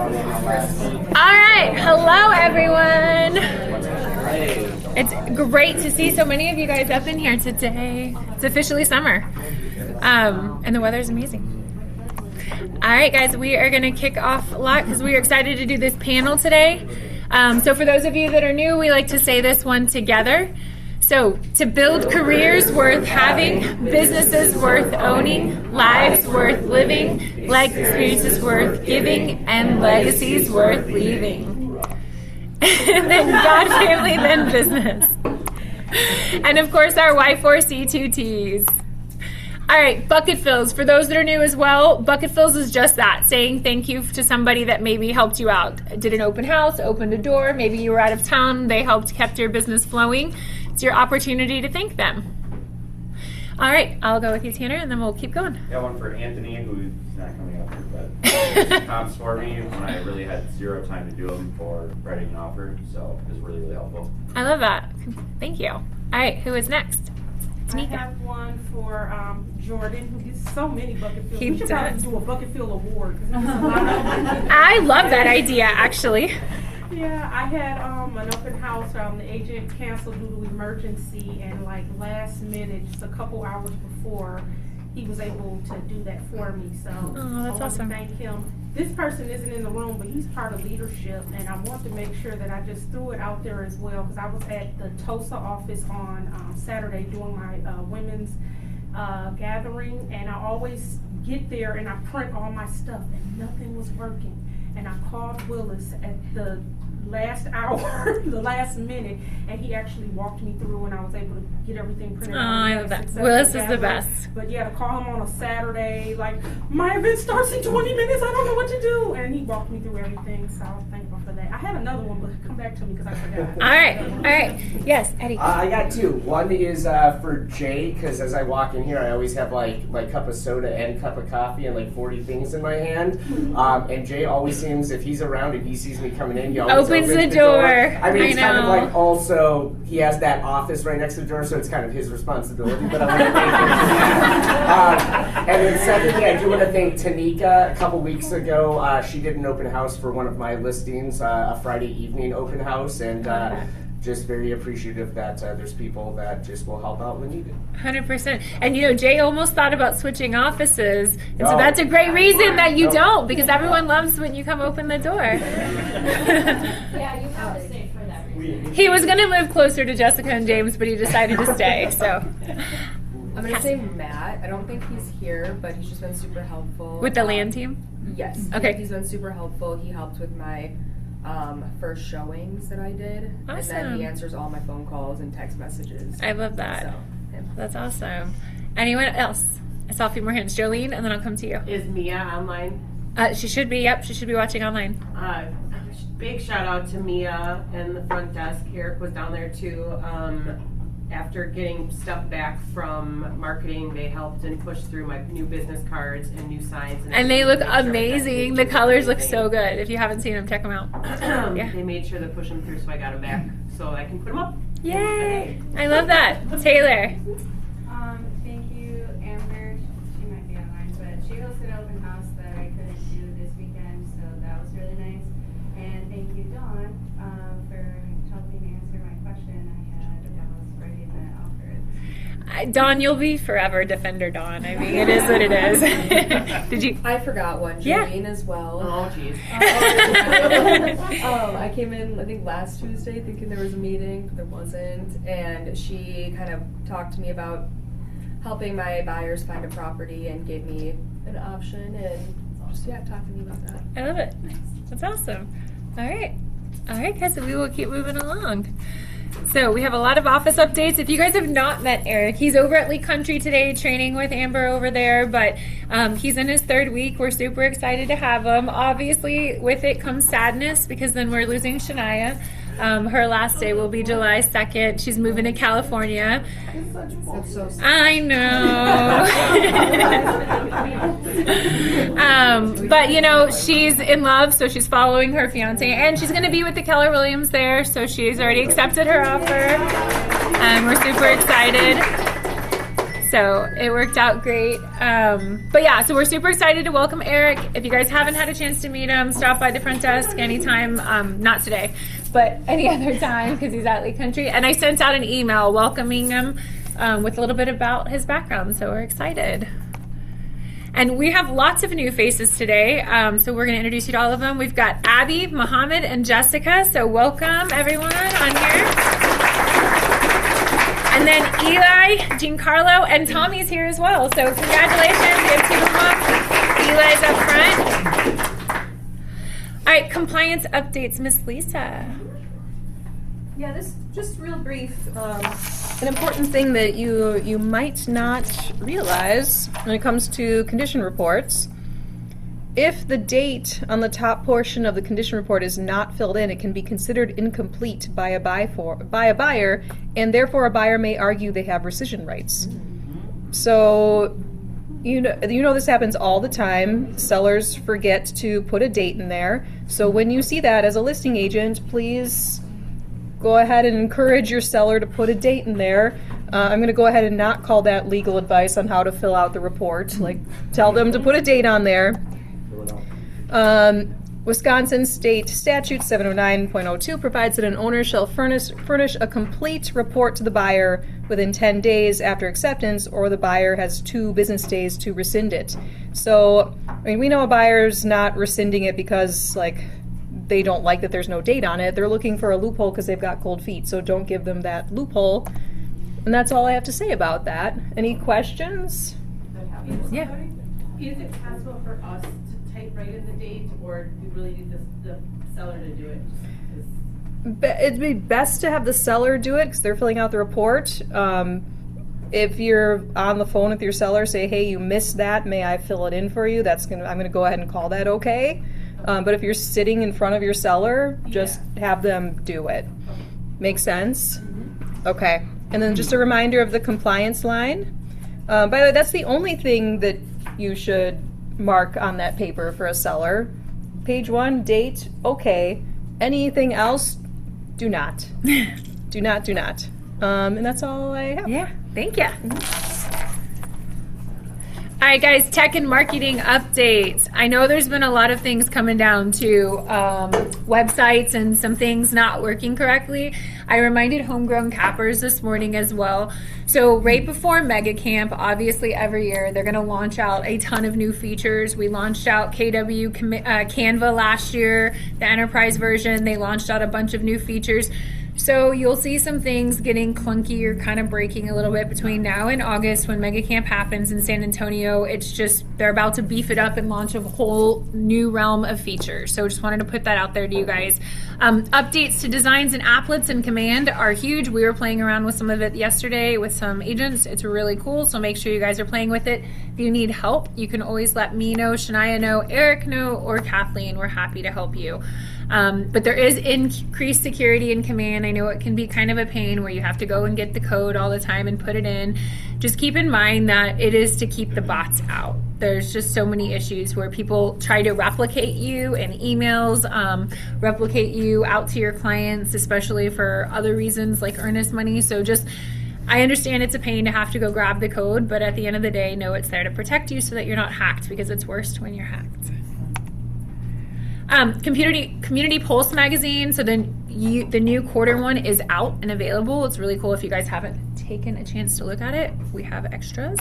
All right, hello everyone. It's great to see so many of you guys up in here today. It's officially summer, and the weather's amazing. All right, guys, we are going to kick off a lot because we are excited to do this panel today. So for those of you that are new, we like to say this one together. So, to build careers worth having, businesses worth owning, lives worth living, life experiences worth giving, and legacies worth leaving. And then God, family, then business. And of course, our Y4C2Ts. All right, bucket fills. For those that are new as well, bucket fills is just that, saying thank you to somebody that maybe helped you out. Did an open house, opened a door, maybe you were out of town, they helped, kept your business flowing. It's your opportunity to thank them. All right, I'll go with you, Tanner, and then we'll keep going. Got one for Anthony, who's not coming up here, but comps for me when I really had zero time to do them for writing an offer, so it was really, really helpful. I love that. Thank you. All right, who is next? I have one for Jordan, who gets so many bucket fills. He We should probably does. do a bucket fill award because he gets a lot of them. I love that idea, actually. Yeah, I had an open house. The agent canceled due to emergency, and like last minute, just a couple hours before, he was able to do that for me. So Oh, that's I want awesome. to thank him. This person isn't in the room, but he's part of leadership, and I want to make sure that I just threw it out there as well because I was at the TOSA office on Saturday doing my women's gathering, and I always get there and I print all my stuff, and nothing was working. And I called Willis at the last hour, the last minute, and he actually walked me through, and I was able to get everything printed Oh, out. I love that. Willis is the best. But yeah, to call him on a Saturday, like, my event starts in 20 minutes, I don't know what to do. And he walked me through everything, so I was thankful for that. I had another one, but come back to me because I forgot. All right. Yes, Eddie. I got two. One is for Jay, because as I walk in here, I always have like my cup of soda and cup of coffee and like 40 things in my hand. And Jay always seems, if he's around and he sees me coming in, he always Opens the door. I mean, it's kind of know. like also, he has that office right next to the door, so it's kind of his responsibility, but I want to thank him for that. And then secondly, I do want to thank Tanika. A couple weeks ago, she did an open house for one of my listings, a Friday evening open house, and just very appreciative that there's people that just will help out when needed. 100%. And you know, Jay almost thought about switching offices. And so No. that's a great reason that you No. don't, because everyone loves when you come open the door. Yeah, you have to stay for that reason. He was going to live closer to Jessica and James, but he decided to stay. So I'm going to say Matt. I don't think he's here, but he's just been super helpful. with the land team. Yes. Okay. He's been super helpful. He helped with my first showings that I did. And then Awesome. he answers all my phone calls and text messages. I love that. So, him. That's awesome. Anyone else? I saw a few more hands. Jolene, and then I'll come to you. Is Mia online? She should be. Yep, she should be watching online. Big shout out to Mia and the front desk. Eric was down there too. After getting stuff back from marketing, they helped and pushed through my new business cards and new signs. And they look Make sure amazing. The colors look so good. If you haven't seen them, check them out. Yeah. They made sure to push them through, so I got them back so I can put them up. Yay! I love that. Taylor. Thank you, Amber. She might be online, but she hosted an open house that I couldn't do this weekend, so that was really nice. And thank you, Dawn, for helping me answer my question I had about writing that offer. Dawn, you'll be forever Defender Dawn. I mean, it is what it is. Did you? I forgot one. Yeah. Jolene as well. Oh, jeez. I came in, I think, last Tuesday thinking there was a meeting, but there wasn't. And she kind of talked to me about helping my buyers find a property and gave me an option and just, talk to me about that. I love it. That's awesome. All right, guys, so we will keep moving along. So we have a lot of office updates. If you guys have not met Eric, he's over at Lee Country today training with Amber over there, but he's in his third week. We're super excited to have him. Obviously, with it comes sadness because then we're losing Shania. Her last day will be July 2nd. She's moving to California. That's so sad. I know. But, you know, she's in love, so she's following her fiance. And she's going to be with the Keller Williams there, so she's already accepted her offer. And we're super excited. So it worked out great. But yeah, so we're super excited to welcome Eric. If you guys haven't had a chance to meet him, stop by the front desk anytime. Not today, but any other time because he's at Lake Country. And I sent out an email welcoming him with a little bit about his background. So we're excited. And we have lots of new faces today, so we're going to introduce you to all of them. We've got Abby, Mohammed, and Jessica, so welcome everyone on here. And then Eli, Giancarlo, and Tommy's here as well, so congratulations, we have 2 of them. Eli's up front. All right, compliance updates, Miss Lisa. Yeah, this just real brief. An important thing that you might not realize when it comes to condition reports, if the date on the top portion of the condition report is not filled in, it can be considered incomplete by a buyer, and therefore a buyer may argue they have rescission rights. So you know this happens all the time. Sellers forget to put a date in there. So when you see that as a listing agent, please go ahead and encourage your seller to put a date in there. I'm going to go ahead and not call that legal advice on how to fill out the report. Like, tell them to put a date on there. Wisconsin State Statute 709.02 provides that an owner shall furnish a complete report to the buyer within 10 days after acceptance, or the buyer has 2 business days to rescind it. So, I mean, we know a buyer's not rescinding it because, like, they don't like that there's no date on it. They're looking for a loophole because they've got cold feet, so don't give them that loophole. And that's all I have to say about that. Any questions? Yeah. Is it possible for us to type in the date, or do we really need the seller to do it? It'd be best to have the seller do it because they're filling out the report. If you're on the phone with your seller, say, hey, you missed that, may I fill it in for you? I'm gonna go ahead and call that okay. But if you're sitting in front of your seller, just have them do it. Make sense? Okay. And then just a reminder of the compliance line. By the way, that's the only thing that you should mark on that paper for a seller. Page 1, date, okay. Anything else, do not. Do not. And that's all I have. Yeah, thank you. All right, guys, tech and marketing updates. I know there's been a lot of things coming down to websites and some things not working correctly. I reminded homegrown cappers this morning as well. So right before Mega Camp, obviously every year, they're going to launch out a ton of new features. We launched out KW Canva last year, the enterprise version. They launched out a bunch of new features. So you'll see some things getting clunky or kind of breaking a little bit between now and August when Mega Camp happens in San Antonio. It's just, they're about to beef it up and launch a whole new realm of features. So just wanted to put that out there to you guys. Updates to designs and applets and command are huge. We were playing around with some of it yesterday with some agents. It's really cool, so make sure you guys are playing with it. If you need help, you can always let me know, Shania know, Eric know, or Kathleen. We're happy to help you. But there is increased security in command. I know it can be kind of a pain where you have to go and get the code all the time and put it in. Just keep in mind that it is to keep the bots out. There's just so many issues where people try to replicate you in emails, replicate you out to your clients, especially for other reasons like earnest money. So just, I understand it's a pain to have to go grab the code, but at the end of the day, know it's there to protect you so that you're not hacked, because it's worse when you're hacked. Community Pulse magazine, so the new quarter one is out and available. It's really cool. If you guys haven't taken a chance to look at it, we have extras.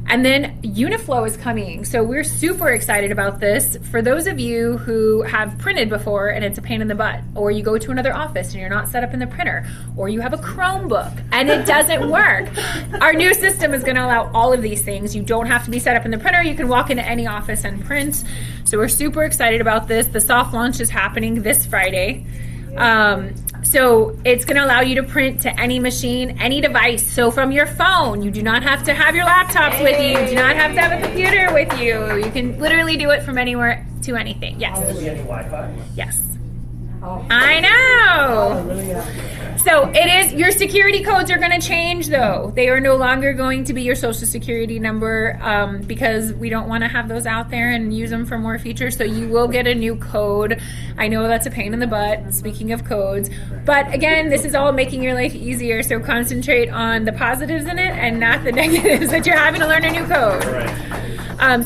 And then Uniflow is coming, so we're super excited about this. For those of you who have printed before and it's a pain in the butt, or you go to another office and you're not set up in the printer, or you have a Chromebook and it doesn't work, our new system is going to allow all of these things. You don't have to be set up in the printer. You can walk into any office and print. So we're super excited about this. The soft launch is happening this Friday. So it's going to allow you to print to any machine, any device. So from your phone, you do not have to have your laptops with you. You do not have to have a computer with you. You can literally do it from anywhere to anything. Yes. Will there be any Wi-Fi? Yes. I know. So it is, your security codes are going to change though. They are no longer going to be your social security number because we don't want to have those out there and use them for more features. So you will get a new code. I know that's a pain in the butt, speaking of codes. But again, this is all making your life easier. So concentrate on the positives in it and not the negatives that you're having to learn a new code.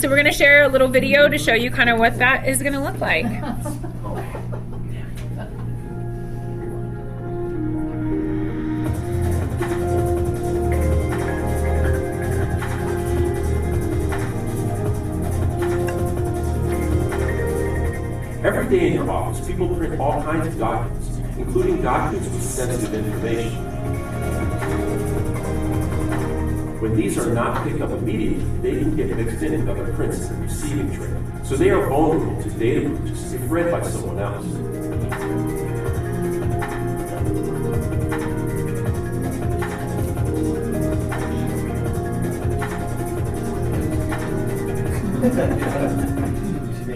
So we're going to share a little video to show you kind of what that is going to look like. Every day in your office, people print all kinds of documents, including documents with sensitive information. When these are not picked up immediately, they can get mixed in with other prints in the receiving tray, so they are vulnerable to data breaches if read by someone else.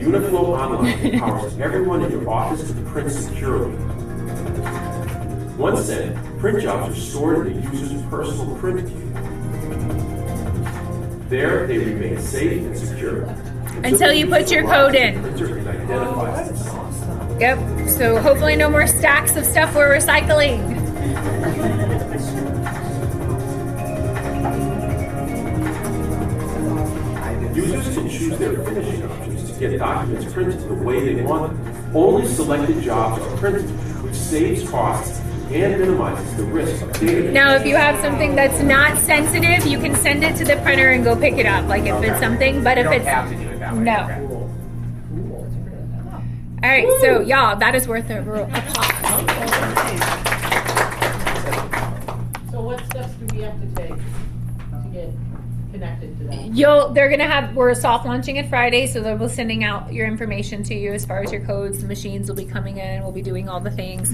Uniflow Online empowers everyone in your office to print securely. Once sent, print jobs are stored in the user's personal print queue. There, they remain safe and secure. Until you put your code in. Yep, so hopefully no more stacks of stuff we're recycling. Users can choose their finishing options to get documents printed the way they want them. Only selected jobs are printed, which saves costs and minimizes the risk of data. Now, if you have something that's not sensitive, you can send it to the printer and go pick it up, like if it's something, but if it's... have to do it that way. No. All right, so y'all, that is worth a applause. So what steps do we have to take to get connected to that? We're soft launching it Friday, so they'll be sending out your information to you as far as your codes. The machines will be coming in, we'll be doing all the things.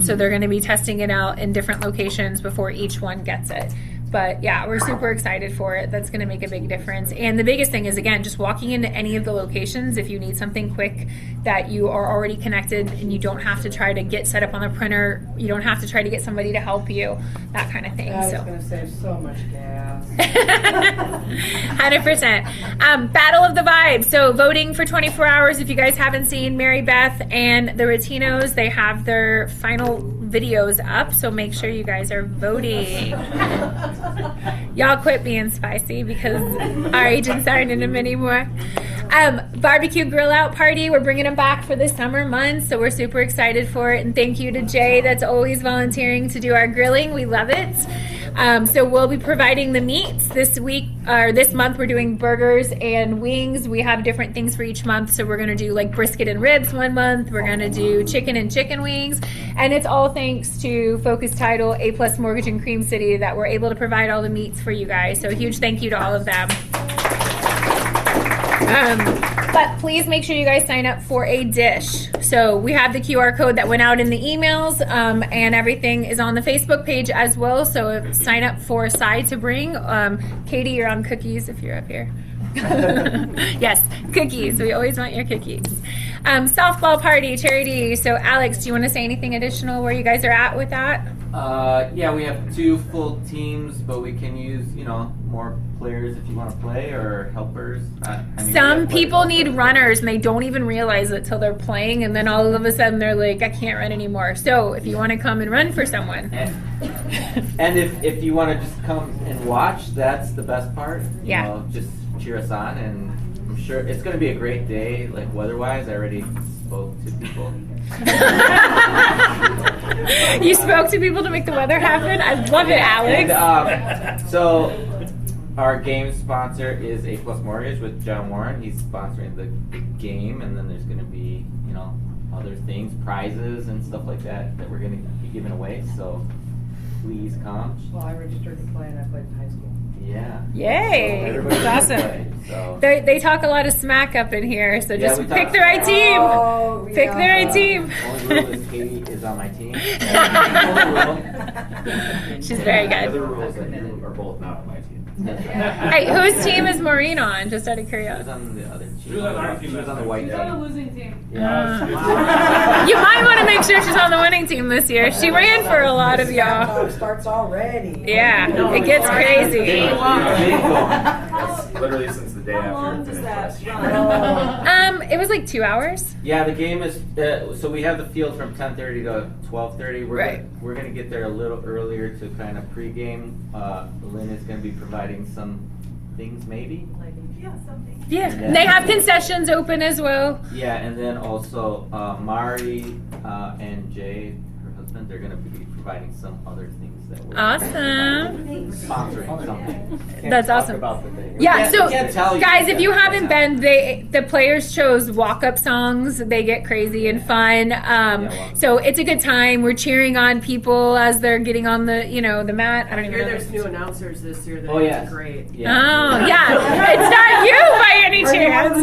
So they're going to be testing it out in different locations before each one gets it. But yeah, we're super excited for it. That's going to make a big difference. And the biggest thing is, again, just walking into any of the locations, if you need something quick that you are already connected and you don't have to try to get set up on the printer, you don't have to try to get somebody to help you, that kind of thing. That is going to save so much gas. 100%. Battle of the Vibes. So voting for 24 hours. If you guys haven't seen Mary Beth and the Ratinos, they have their final videos up. So make sure you guys are voting. Y'all quit being spicy because our agents aren't in them anymore. Barbecue grill out party. We're bringing them back for the summer months. So we're super excited for it. And thank you to Jay that's always volunteering to do our grilling. We love it. So we'll be providing the meats this week, or this month we're doing burgers and wings. We have different things for each month. So we're going to do like brisket and ribs one month. We're going to do chicken and chicken wings. And it's all thanks to Focus Title, A+ Mortgage and Cream City that we're able to provide all the meats for you guys. So a huge thank you to all of them. But please make sure you guys sign up for a dish. So we have the QR code that went out in the emails, and everything is on the Facebook page as well. So sign up for a side to bring. Katie, you're on cookies if you're up here. Yes, cookies. We always want your cookies. Softball party, charity. So Alex, do you want to say anything additional where you guys are at with that? Yeah, we have 2 full teams, but we can use, more players if you want to play, or helpers. Some people need runners and they don't even realize it till they're playing, and then all of a sudden they're like, I can't run anymore. So if you want to come and run for someone. And if you want to just come and watch, that's the best part. You know, just cheer us on, and I'm sure it's going to be a great day, like weather-wise. I already spoke to people. You spoke to people to make the weather happen? I love it, Alex. And, so our game sponsor is A+ Mortgage with John Warren. He's sponsoring the game, and then there's going to be, other things, prizes and stuff like that we're going to be giving away. So please come. Well, I registered to play, and I played in high school. Yeah. Yay. So That's awesome. play, so. They talk a lot of smack up in here, so just we pick talk the right team. Oh, Pick the right team. Only rule is Katie is on my team. She's very The good. other rules that you are both not on my team. Hey, whose team is Maureen on? Just out of She was curiosity. on the other team. She was on our team. She was on the white She's on the team. losing team. Yeah. You might want to make sure she's on the winning team this year. She ran for a lot of y'all. Starts already. Yeah, it gets crazy. That's literally since the day How after long it does finished that last year. run? It was like 2 hours. Yeah, the game is. So we have the field from 10:30 to 12:30. Right. We're gonna get there a little earlier to kind of pregame. Lynn is gonna be providing some things, maybe. Yeah, they have concessions open as well. Yeah, and then also Mari and Jay, her husband, they're gonna be providing some other things that we're Awesome. sponsoring something. That's awesome. About the thing. Yeah, so can't tell you guys, if that you that's haven't been, the players chose walk-up songs. They get crazy and fun. So it's a good time. We're cheering on people as they're getting on the the mat. I don't I even hear know. there's new announcers this year that Oh, are yes. great. Oh yeah, it's not you by any chance.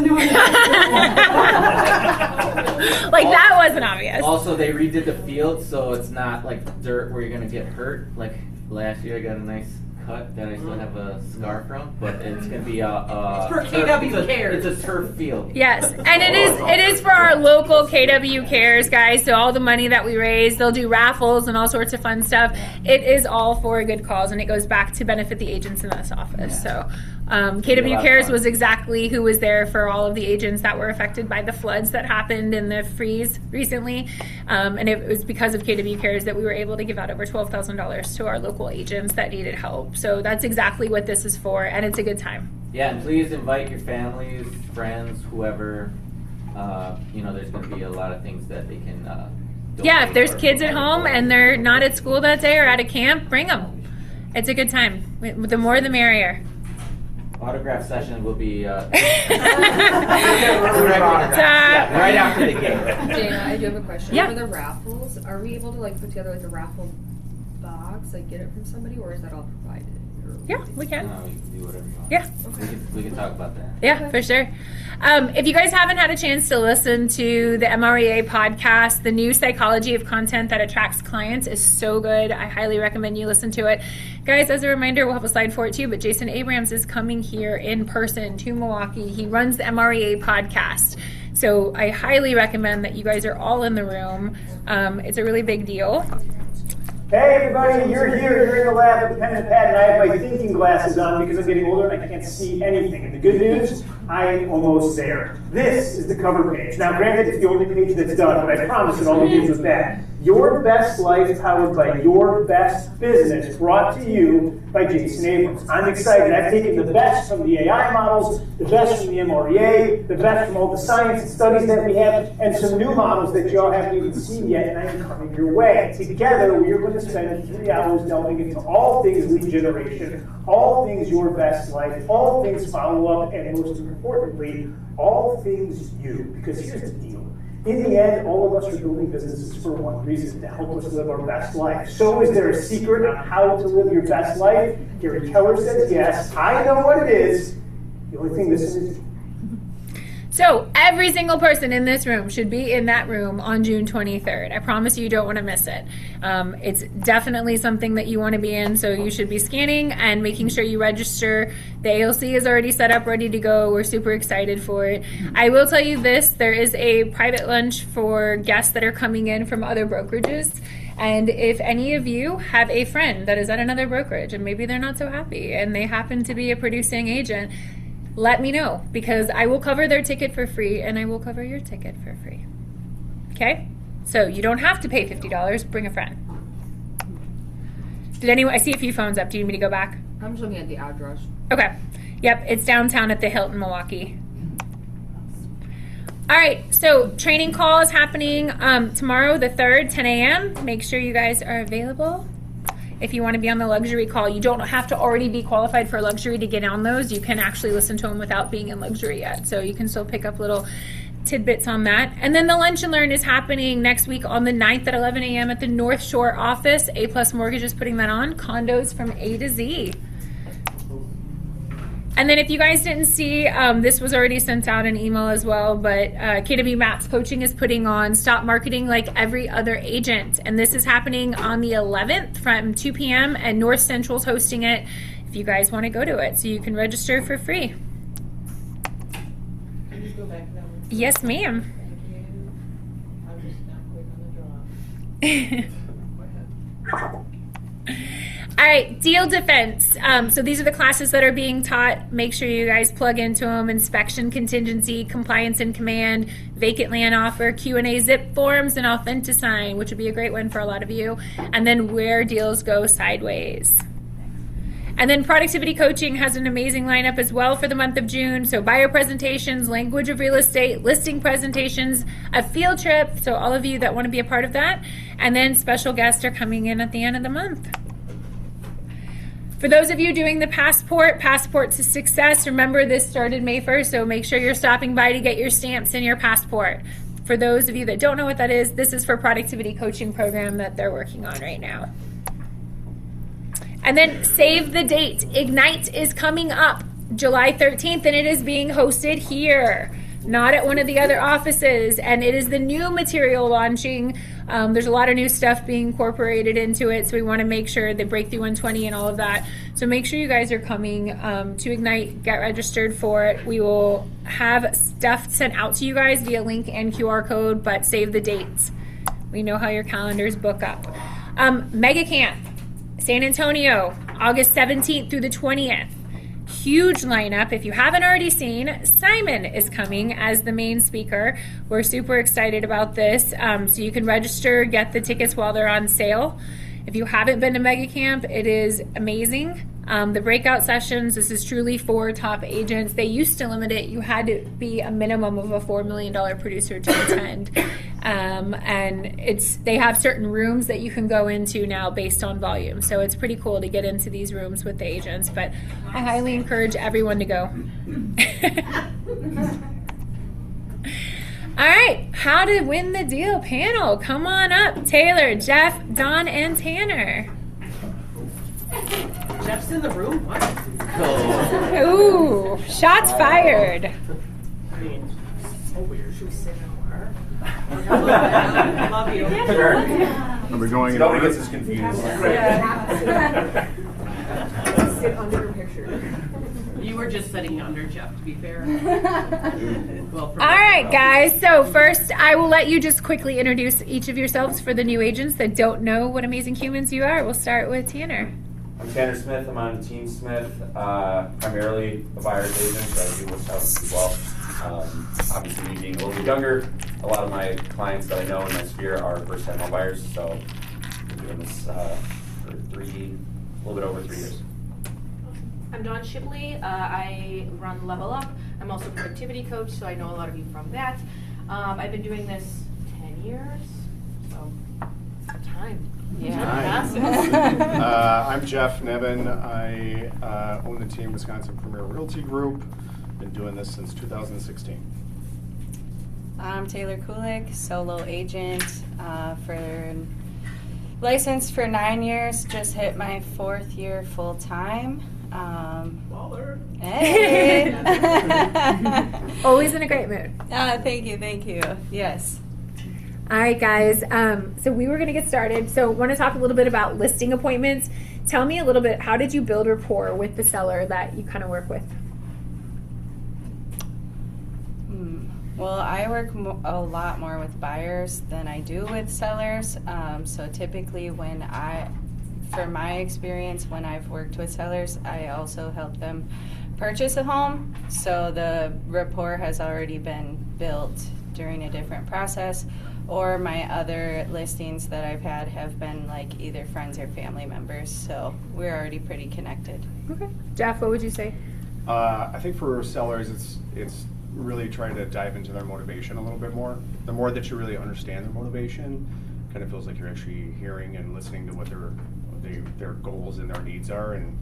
Like that wasn't obvious. Also, they redid the field, so it's not like dirt where you're gonna get hurt. Like last year, I got a nice cut that I still have a scar from, but it's gonna be a for turf- KW Cares. It's a turf field. Yes, and it is for our local KW Cares guys. So all the money that we raise, they'll do raffles and all sorts of fun stuff. It is all for a good cause, and it goes back to benefit the agents in this office. So KW Cares was exactly who was there for all of the agents that were affected by the floods that happened in the freeze recently, and it was because of KW Cares that we were able to give out over $12,000 to our local agents that needed help. So that's exactly what this is for, and it's a good time. Yeah, and please invite your families, friends, whoever. There's going to be a lot of things that they can. Yeah, donate if there's or kids at provide home for. and they're not at school that day or at a camp, bring them. It's a good time. The more the merrier. Autograph session will be Ta- right after the game. Dana, I do have a question. Yeah. For the raffles, are we able to put together a raffle box, get it from somebody, or is that all provided? Or- Yeah, we can. You can do whatever you want. Yeah. We can talk about that. Yeah, for sure. If you guys haven't had a chance to listen to the MREA podcast, the new psychology of content that attracts clients is so good. I highly recommend you listen to it. Guys, as a reminder, we'll have a slide for it too, but Jason Abrams is coming here in person to Milwaukee. He runs the MREA podcast. So I highly recommend that you guys are all in the room. It's a really big deal. Hey everybody, you're here, you're in the lab with pen and pad, and I have my thinking glasses on because I'm getting older and I can't see anything. And the good news, I am almost there. This is the cover page. Now granted, it's the only page that's done, but I promise it all begins with that. Your Best Life powered by Your Best Business, brought to you by Jason Abrams. I'm excited. I've taken the best from the AI models, the best from the MREA, the best from all the science and studies that we have, and some new models that y'all haven't even seen yet, and I'm coming your way. Together, we are going to spend 3 hours delving into all things lead generation, all things Your Best Life, all things follow-up, and most importantly, all things you. Because here's the deal. In the end, all of us are building businesses for one reason, to help us live our best life. So is there a secret on how to live your best life? Gary Keller says yes. I know what it is. The only thing missing is you. So every single person in this room should be in that room on June 23rd. I promise you don't want to miss it. It's definitely something that you want to be in, so you should be scanning and making sure you register. The ALC is already set up, ready to go. We're super excited for it. I will tell you this, there is a private lunch for guests that are coming in from other brokerages. And if any of you have a friend that is at another brokerage and maybe they're not so happy and they happen to be a producing agent, let me know, because I will cover their ticket for free and I will cover your ticket for free. Okay? So you don't have to pay $50. Bring a friend. Did anyone? I see a few phones up. Do you need me to go back? I'm just looking at the address. Okay. Yep, it's downtown at the Hilton Milwaukee. All right, so training call is happening tomorrow, the 3rd, 10 a.m. Make sure you guys are available. If you want to be on the luxury call, you don't have to already be qualified for luxury to get on those. You can actually listen to them without being in luxury yet. So you can still pick up little tidbits on that. And then the Lunch and Learn is happening next week on the 9th at 11 a.m. at the North Shore office. A Plus Mortgage is putting that on. Condos from A to Z. And then if you guys didn't see, this was already sent out an email as well, but KW Maps Coaching is putting on Stop Marketing Like Every Other Agent. And this is happening on the 11th from 2 p.m. and North Central's hosting it. If if you guys want to go to it. So you can register for free. Can you go back to that one? Yes, ma'am. Thank you. I'm just not quick on the draw. All right, deal defense. So these are the classes that are being taught. Make sure you guys plug into them. Inspection, contingency, compliance and command, vacant land offer, Q&A zip forms, and Authentisign, which would be a great one for a lot of you. And then where deals go sideways. And then productivity coaching has an amazing lineup as well for the month of June. So buyer presentations, language of real estate, listing presentations, a field trip. So all of you that want to be a part of that. And then special guests are coming in at the end of the month. For those of you doing the Passport to Success, remember this started May 1st, so make sure you're stopping by to get your stamps and your passport. For those of you that don't know what that is, this is for productivity coaching program that they're working on right now. And then save the date. Ignite is coming up July 13th, and it is being hosted here, not at one of the other offices. And it is the new material launching. There's a lot of new stuff being incorporated into it, so we want to make sure the Breakthrough 120 and all of that. So make sure you guys are coming to Ignite, get registered for it. We will have stuff sent out to you guys via link and QR code, but save the dates. We know how your calendars book up. Mega Camp, San Antonio, August 17th through the 20th. Huge lineup. If you haven't already seen, Simon is coming as the main speaker. We're super excited about this. So you can register, get the tickets while they're on sale. If you haven't been to Mega Camp, it is amazing. The breakout sessions, this is truly for top agents. They used to limit it. You had to be a minimum of a $4 million producer to attend. And they have certain rooms that you can go into now based on volume. So it's pretty cool to get into these rooms with the agents. But I highly encourage everyone to go. All right, how to win the deal panel. Come on up, Taylor, Jeff, Don, and Tanner. Jeff's in the room? What? Ooh, shots fired. I mean, so weird. Should we sit nowhere? I love you. Sure. Are we going? Nobody gets us confused. Sit under your picture. You were just sitting under Jeff, to be fair. All right, guys. So first, I will let you just quickly introduce each of yourselves for the new agents that don't know what amazing humans you are. We'll start with Tanner. I'm Tanner Smith. I'm on Team Smith, primarily a buyer's agent, but I do what's house as well. Obviously, me being a little bit younger, a lot of my clients that I know in my sphere are first-time home buyers, so I've been doing this for a little bit over 3 years. I'm Dawn Shipley. I run Level Up. I'm also a productivity coach, so I know a lot of you from that. I've been doing this 10 years, so it's time. Yeah. I'm Jeff Nevin. I own the team Wisconsin Premier Realty Group. Been doing this since 2016. I'm Taylor Kulik, solo agent licensed for 9 years. Just hit my 4th year full time. Hey. Always in a great mood. Thank you. Yes. All right, guys. So we were going to get started. So I want to talk a little bit about listing appointments. Tell me a little bit, how did you build rapport with the seller that you kind of work with? Well, I work a lot more with buyers than I do with sellers. So typically for my experience, when I've worked with sellers, I also help them purchase a home. So the rapport has already been built during a different process, or my other listings that I've had have been like either friends or family members. So we're already pretty connected. Okay. Jeff, what would you say? I think for sellers, it's really trying to dive into their motivation a little bit more. The more that you really understand their motivation, kind of feels like you're actually hearing and listening to what their goals and their needs are, and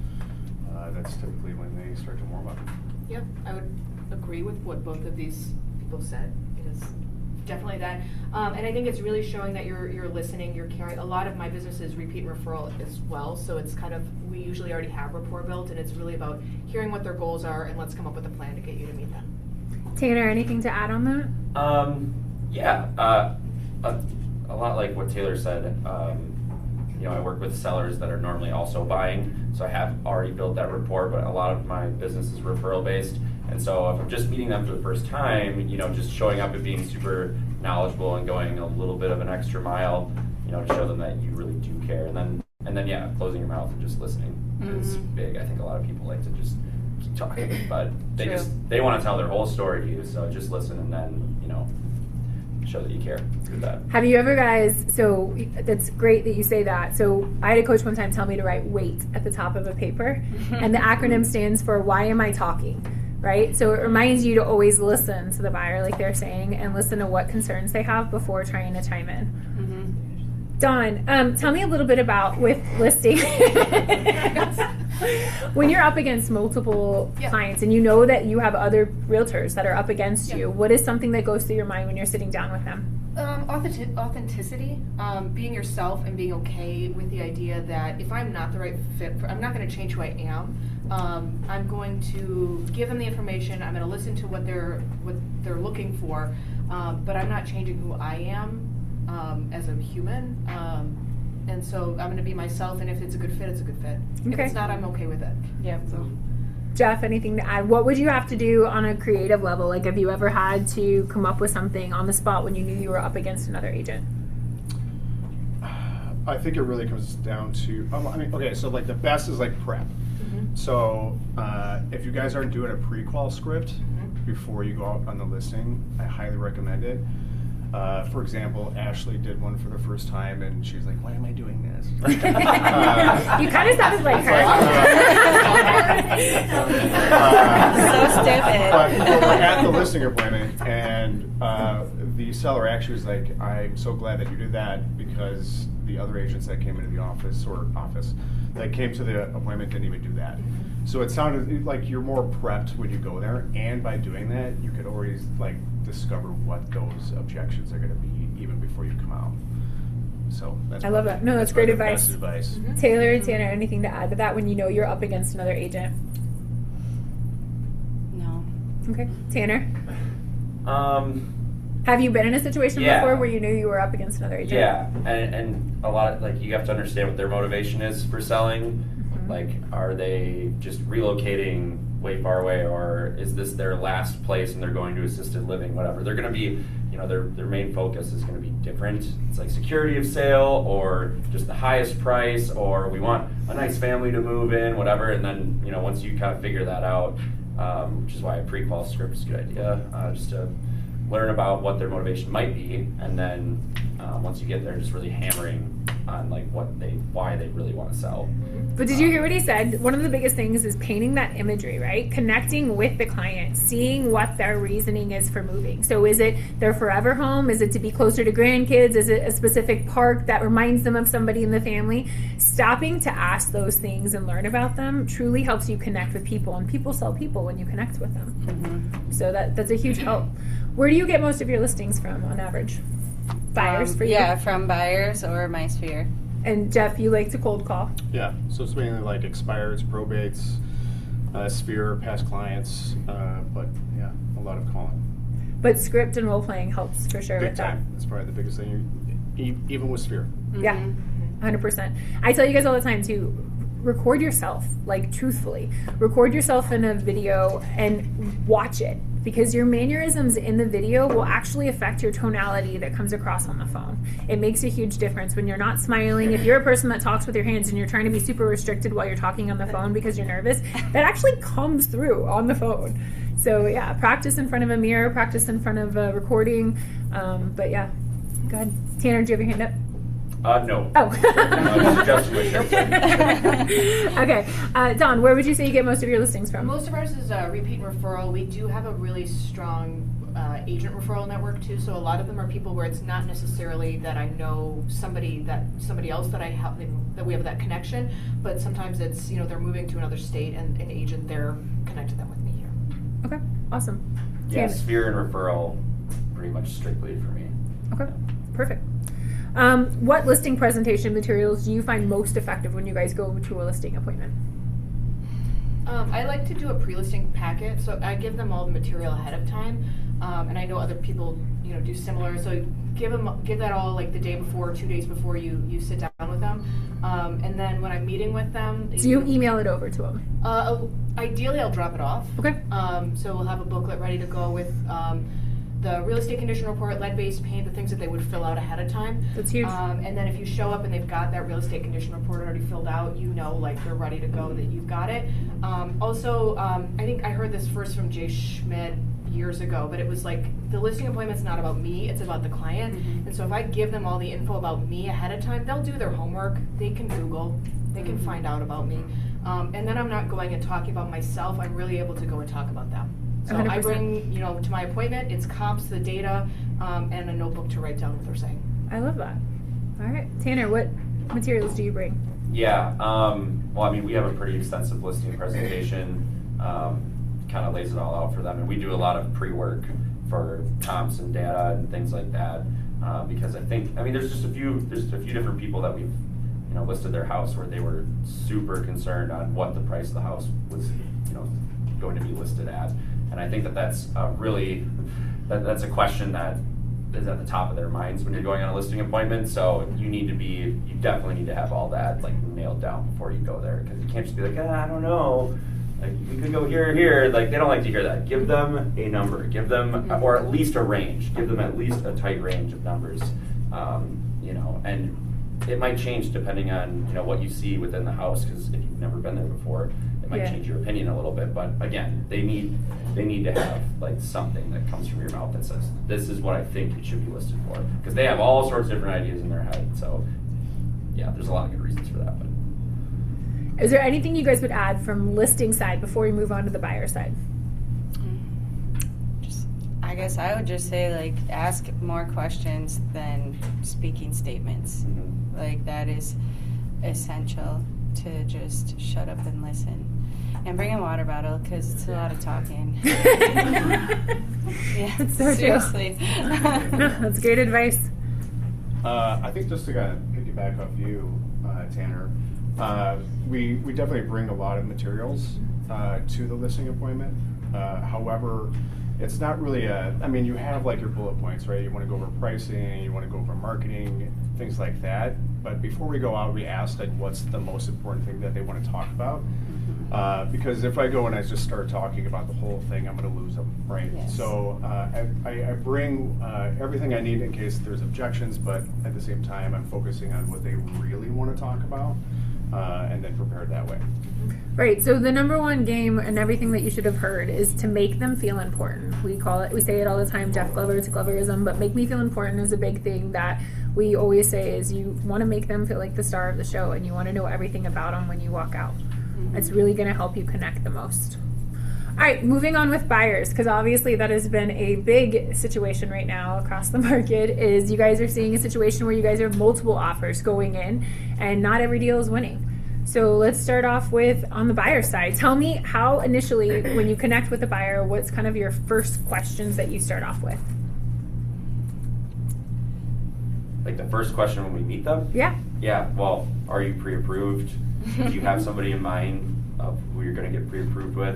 that's typically when they start to warm up. Yeah, I would agree with what both of these people said. It is definitely that, and I think it's really showing that you're listening, you're caring. A lot of my business is repeat and referral as well, so it's kind of, we usually already have rapport built, and it's really about hearing what their goals are, and let's come up with a plan to get you to meet them. Tanner, anything to add on that? A lot like what Taylor said. I work with sellers that are normally also buying, so I have already built that rapport, but a lot of my business is referral based. And so if I'm just meeting them for the first time, just showing up and being super knowledgeable and going a little bit of an extra mile, to show them that you really do care. And then yeah, closing your mouth and just listening is big. I think a lot of people like to just keep talking, but they want to tell their whole story to you, so just listen and then, show that you care. Do that. Have you ever guys, so that's great that you say that. So I had a coach one time tell me to write WAIT at the top of a paper, and the acronym stands for why am I talking, right? So it reminds you to always listen to the buyer, like they're saying, and listen to what concerns they have before trying to chime in. Dawn, tell me a little bit about with listing. When you're up against multiple clients and you know that you have other realtors that are up against you, what is something that goes through your mind when you're sitting down with them? Authenticity, being yourself and being okay with the idea that if I'm not the right fit, I'm not going to change who I am. I'm going to give them the information. I'm going to listen to what they're looking for, but I'm not changing who I am as a human. And so I'm going to be myself, and if it's a good fit, it's a good fit. If it's not, I'm okay with it. Yeah. So. Jeff, anything to add? What would you have to do on a creative level? Like, have you ever had to come up with something on the spot when you knew you were up against another agent? I think it really comes down to, so like the best is like prep. So if you guys aren't doing a pre-qual script before you go out on the listing, I highly recommend it. For example, Ashley did one for the first time, and she was like, "Why am I doing this?" You kind of sounded like her. So stupid. But we're at the listing appointment, and the seller actually was like, "I'm so glad that you did that because the other agents that came into the office that came to the appointment didn't even do that." So it sounded like you're more prepped when you go there, and by doing that, you could always discover what those objections are going to be even before you come out. So that's I love that. No, that's great advice. Best advice. Taylor, Tanner, anything to add to that when you know you're up against another agent? No. Okay, Tanner. Have you been in a situation before where you knew you were up against another agent? Yeah, and a lot of you have to understand what their motivation is for selling. Like, are they just relocating way far away, or is this their last place and they're going to assisted living, whatever? They're going to be, their main focus is going to be different. It's like security of sale, or just the highest price, or we want a nice family to move in, whatever. And then, once you kind of figure that out, which is why a pre-qual script is a good idea, just to learn about what their motivation might be, and then once you get there, just really hammering on why they really want to sell. But did you hear what he said? One of the biggest things is painting that imagery, right? Connecting with the client, seeing what their reasoning is for moving. So is it their forever home? Is it to be closer to grandkids? Is it a specific park that reminds them of somebody in the family? Stopping to ask those things and learn about them truly helps you connect with people, and people sell people when you connect with them. So that's a huge help. Where do you get most of your listings from on average? Buyers for you? Yeah, from buyers or my sphere. And Jeff, you like to cold call? Yeah, so it's mainly like expireds, probates, sphere, past clients, but yeah, a lot of calling. But script and role playing helps for sure. Big with time. that. That's probably the biggest thing, even with sphere. Yeah, 100%. I tell you guys all the time too, record yourself, truthfully. Record yourself in a video and watch it, because your mannerisms in the video will actually affect your tonality that comes across on the phone. It makes a huge difference when you're not smiling. If you're a person that talks with your hands and you're trying to be super restricted while you're talking on the phone because you're nervous, that actually comes through on the phone. So yeah, practice in front of a mirror, practice in front of a recording. But yeah, go ahead. Tanner, do you have your hand up? No. Oh. Just wish. Okay. Dawn, where would you say you get most of your listings from? Most of ours is repeat and referral. We do have a really strong agent referral network too. So a lot of them are people where it's not necessarily that I know somebody else that I have, that we have that connection, but sometimes it's, they're moving to another state and an agent there connected them with me here. Okay. Awesome. Yeah, sphere and referral pretty much strictly for me. Okay. Perfect. What listing presentation materials do you find most effective when you guys go to a listing appointment? I like to do a pre-listing packet, so I give them all the material ahead of time, and I know other people, do similar. So give that all the day before, 2 days before you sit down with them. And then when I'm meeting with them, So you email it over to them? Ideally, I'll drop it off. Okay. So we'll have a booklet ready to go with the real estate condition report, lead-based paint, the things that they would fill out ahead of time. That's huge. And then if you show up and they've got that real estate condition report already filled out, you know, like they're ready to go, that you've got it. Also, I think I heard this first from Jay Schmidt years ago, but it was like the listing appointment's not about me, it's about the client. And so if I give them all the info about me ahead of time, they'll do their homework, they can Google, they can find out about me. And then I'm not going and talking about myself, I'm really able to go and talk about them. So 100%. I bring, you know, to my appointment, it's comps, the data, and a notebook to write down what they're saying. I love that. All right. Tanner, what materials do you bring? Yeah, well, I mean, we have a pretty extensive listing presentation, kind of lays it all out for them, and we do a lot of pre-work for comps and data and things like that, because I mean, there's just a few different people that we've, you know, listed their house where they were super concerned on what the price of the house was, you know, going to be listed at, and I think that's that's a question that is at the top of their minds when you're going on a listing appointment. So you definitely need to have all that like nailed down before you go there, because you can't just be like, I don't know, like you could go here or here. Like they don't like to hear that. Give them a number, give them or at least a range, give them at least a tight range of numbers, you know, and it might change depending on, you know, what you see within the house, because if you've never been there before, it might change your opinion a little bit. But again, they need to have like something that comes from your mouth that says, this is what I think it should be listed for, because they have all sorts of different ideas in their head. So yeah, there's a lot of good reasons for that. But is there anything you guys would add from listing side before we move on to the buyer side? I guess I would just say, like, ask more questions than speaking statements. Like, that is essential, to just shut up and listen. And bring a water bottle, because it's a lot of talking. Yeah, That's so seriously. That's great advice. I think just to kind of piggyback off you, Tanner, we definitely bring a lot of materials to the listing appointment. However, it's not really I mean, you have like your bullet points, right? You want to go over pricing, you want to go over marketing, things like that. But before we go out, we ask like, what's the most important thing that they want to talk about? Because if I go and I just start talking about the whole thing, I'm going to lose them, right? Yes. So I bring everything I need in case there's objections, but at the same time, I'm focusing on what they really want to talk about, and then prepare it that way. Right, so the number one game and everything that you should have heard is to make them feel important. We say it all the time, Jeff Glover, it's a Gloverism, but make me feel important is a big thing that we always say is you want to make them feel like the star of the show, and you want to know everything about them when you walk out. It's really going to help you connect the most. All right, moving on with buyers, because obviously that has been a big situation right now across the market, is you guys are seeing a situation where you guys have multiple offers going in, and not every deal is winning. So let's start off with on the buyer side. Tell me how initially, when you connect with a buyer, what's kind of your first questions that you start off with? like the first question when we meet them? Yeah. Yeah, well, are you pre-approved? Do you have somebody in mind of who you're going to get pre-approved with?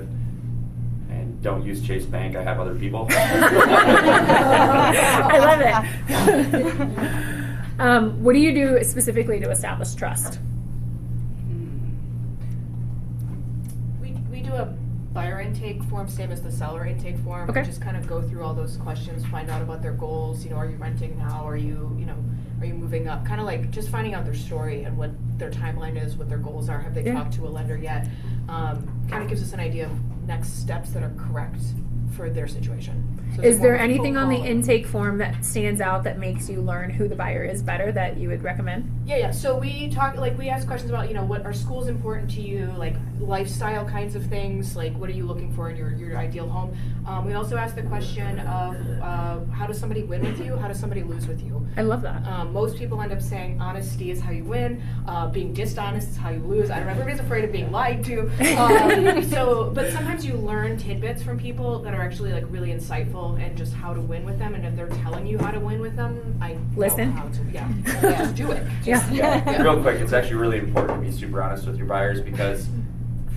And don't use Chase Bank, I have other people. I love it. What do you do specifically to establish trust? We do a buyer intake form, same as the seller intake form. Okay. We just kind of go through all those questions, find out about their goals. You know, are you renting now? Are you moving up? Kind of like just finding out their story and what their timeline is, what their goals are. Have they talked to a lender yet? Kind of gives us an idea of next steps that are correct for their situation. So is there anything on the intake form that stands out that makes you learn who the buyer is better that you would recommend? Yeah. So we talk, like, we ask questions about, what are schools important to you, like lifestyle kinds of things, like what are you looking for in your ideal home. We also ask the question of how does somebody win with you, how does somebody lose with you. I love that. Most people end up saying honesty is how you win, being dishonest is how you lose. I don't know, everybody's afraid of being lied to. But sometimes you learn tidbits from people that are actually like really insightful and just how to win with them. And if they're telling you how to win with them, I listen. know how to. Yeah, do it. Yeah. Real quick, it's actually really important to be super honest with your buyers, because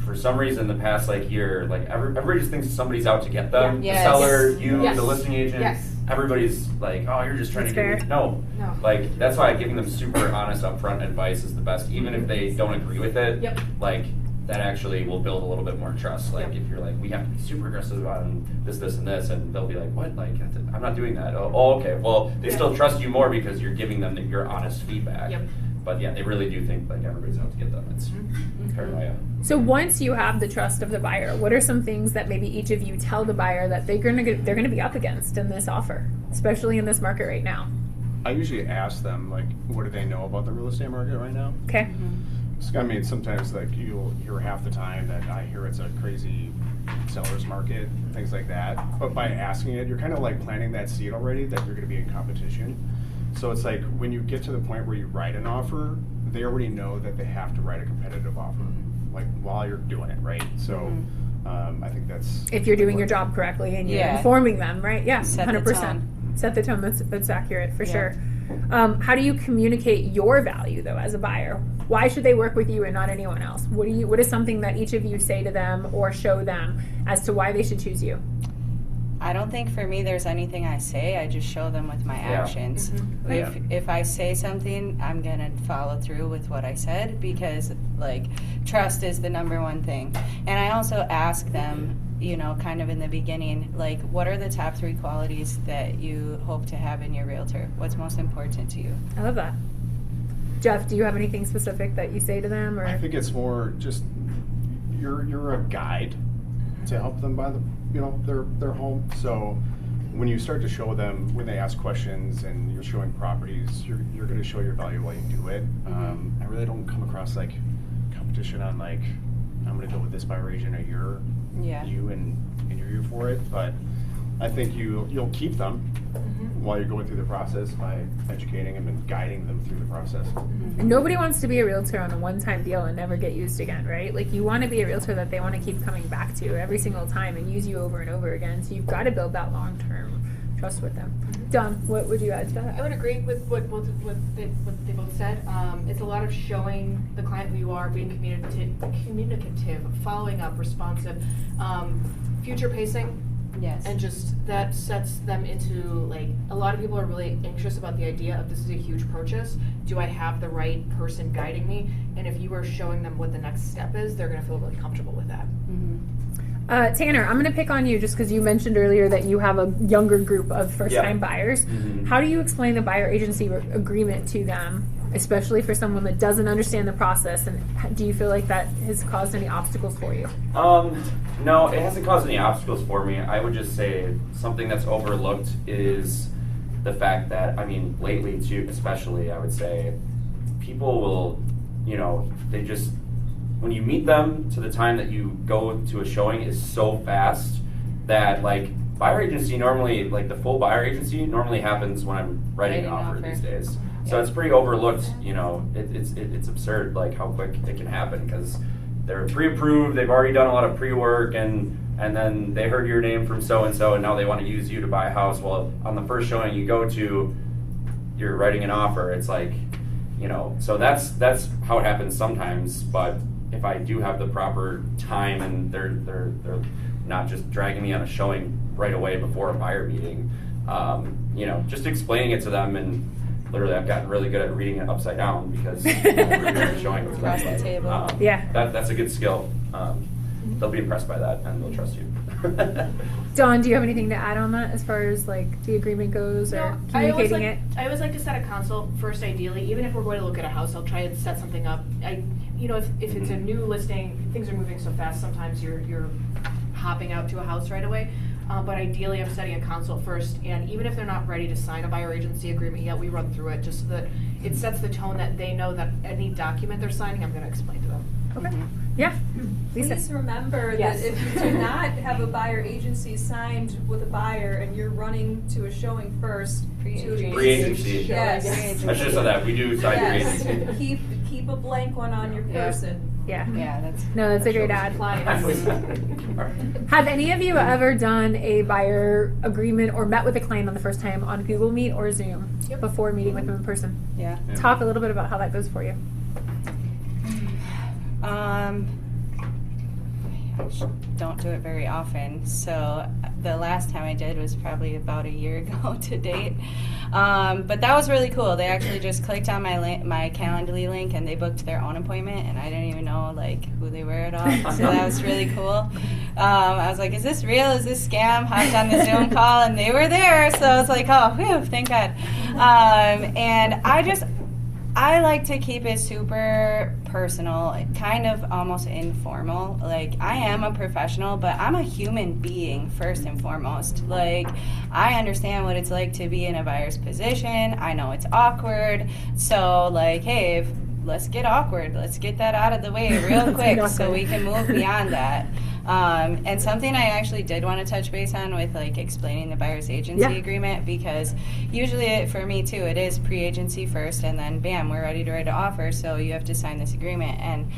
for some reason the past year, everybody just thinks somebody's out to get them. Yes. The seller, you, Yes. the listing agent. Yes. everybody's like, oh, you're just trying That's to get fair. No. Like, that's why giving them super honest upfront advice is the best, even if they don't agree with it. Yep. Like, that actually will build a little bit more trust. Like, if you're like, we have to be super aggressive on this, and this, and they'll be like, what? Like, I'm not doing that. Oh, okay. Well, they still trust you more because you're giving them your honest feedback. Yep. But yeah, they really do think like everybody's out to get them. It's paranoia. So once you have the trust of the buyer, what are some things that maybe each of you tell the buyer that they're gonna be up against in this offer, especially in this market right now? I usually ask them, like, what do they know about the real estate market right now? Okay. So, I mean, sometimes like you'll hear half the time that I hear it's a crazy seller's market, things like that. But by asking it, you're kind of like planting that seed already that you're going to be in competition. So it's like when you get to the point where you write an offer, they already know that they have to write a competitive offer, like while you're doing it, right? So I think that's If you're doing your job correctly and you're informing them, right? Yeah, Set the 100%. tone. Set the tone. That's accurate for sure. How do you communicate your value though as a buyer? Why should they work with you and not anyone else? What is something that each of you say to them or show them as to why they should choose you? I don't think for me there's anything I say. I just show them with my actions. If I say something, I'm gonna follow through with what I said because like trust is the number one thing. And I also ask them, you know, kind of in the beginning, like what are the top 3 qualities that you hope to have in your realtor? What's most important to you? I love that. Jeff, do you have anything specific that you say to them? Or I think it's more just you're a guide to help them buy their home. So when you start to show them, when they ask questions and you're showing properties, you're going to show your value while you do it. I really don't come across like competition on like I'm going to go with this buyer agent or you're you and you're you for it. But I think you'll keep them while you're going through the process by educating them and guiding them through the process. Nobody wants to be a realtor on a one-time deal and never get used again, right? Like you want to be a realtor that they want to keep coming back to every single time and use you over and over again. So you've got to build that long-term trust with them. Don, what would you add to that? I would agree with what they both said. It's a lot of showing the client who you are, being communicative, following up, responsive, future pacing. Yes. And just that sets them into like a lot of people are really anxious about the idea of this is a huge purchase. Do I have the right person guiding me? And if you are showing them what the next step is, they're going to feel really comfortable with that. Tanner, I'm going to pick on you just because you mentioned earlier that you have a younger group of first-time buyers. How do you explain the buyer agency agreement to them, especially for someone that doesn't understand the process? And do you feel like that has caused any obstacles for you? No, it hasn't caused any obstacles for me. I would just say something that's overlooked is the fact that, I mean, lately too, especially, I would say, people will, they just, when you meet them to the time that you go to a showing is so fast that, like, buyer agency normally, like the full buyer agency normally happens when I'm writing an offer these days. So it's pretty overlooked, it's absurd, like, how quick it can happen because they're pre-approved, they've already done a lot of pre-work, and then they heard your name from so-and-so, and now they want to use you to buy a house. Well, on the first showing you go to, you're writing an offer. It's like, so that's how it happens sometimes. But if I do have the proper time and they're not just dragging me on a showing right away before a buyer meeting, just explaining it to them and literally, I've gotten really good at reading it upside down because I'm showing it across the table. That's a good skill. They'll be impressed by that and they'll trust you. Dawn, do you have anything to add on that as far as like the agreement goes or communicating it? I always like to set a consult first, ideally. Even if we're going to look at a house, I'll try and set something up. If it's a new listing, things are moving so fast. Sometimes you're hopping out to a house right away. But ideally, I'm setting a consult first, and even if they're not ready to sign a buyer agency agreement yet, we run through it just so that it sets the tone that they know that any document they're signing, I'm going to explain to them. Okay. Yeah. Lisa. Please remember that if you do not have a buyer agency signed with a buyer and you're running to a showing first, pre-agency. Yes. I should have said that. We do sign pre-agency. Keep a blank one on your person. Yeah, that's a great ad. Have any of you ever done a buyer agreement or met with a client on the first time on Google Meet or Zoom before meeting with them in person? Yeah. Talk a little bit about how that goes for you. I don't do it very often, so the last time I did was probably about a year ago to date. But that was really cool. They actually just clicked on my Calendly link and they booked their own appointment, and I didn't even know like who they were at all. So that was really cool. I was like, is this real? Is this scam? Hopped on the Zoom call and they were there. So I was like, oh, whew, thank God. And I like to keep it super personal, kind of almost informal. Like, I am a professional, but I'm a human being first and foremost. Like, I understand what it's like to be in a buyer's position. I know it's awkward. So, like, hey, let's get awkward. Let's get that out of the way real quick so we can move beyond that. And something I actually did want to touch base on with like explaining the buyer's agency agreement, because usually for me too, it is pre-agency first and then bam, we're ready to write an offer, so you have to sign this agreement. And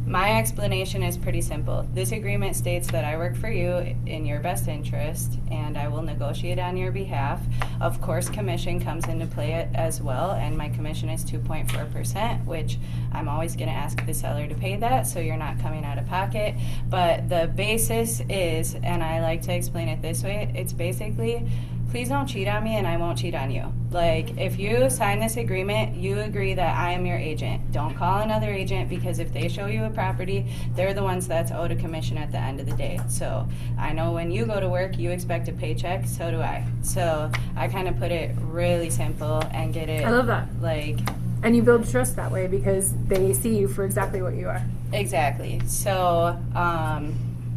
my explanation is pretty simple. This agreement states that I work for you in your best interest and I will negotiate on your behalf. Of course, commission comes into play as well, and my commission is 2.4%, which I'm always going to ask the seller to pay that, so you're not coming out of pocket. But the basis is, and I like to explain it this way, it's basically, please don't cheat on me and I won't cheat on you. Like, if you sign this agreement, you agree that I am your agent. Don't call another agent, because if they show you a property, they're the ones that's owed a commission at the end of the day. So I know when you go to work, you expect a paycheck, so do I. So I kind of put it really simple and get it. I love that. Like, and you build trust that way because they see you for exactly what you are. Exactly. So,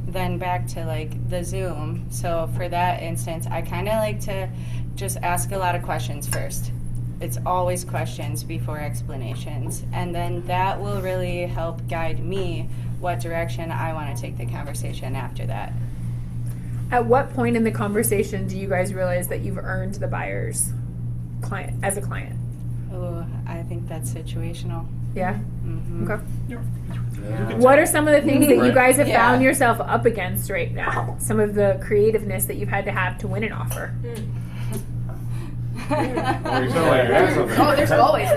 then back to like the Zoom. So for that instance, I kind of like to just ask a lot of questions first. It's always questions before explanations. And then that will really help guide me what direction I want to take the conversation after that. At what point in the conversation do you guys realize that you've earned the buyer's client as a client? Oh, I think that's situational. Yeah? Mm-hmm. Okay. What are some of the things that you guys have found yourself up against right now? Some of the creativeness that you've had to have to win an offer? Oh, there's always.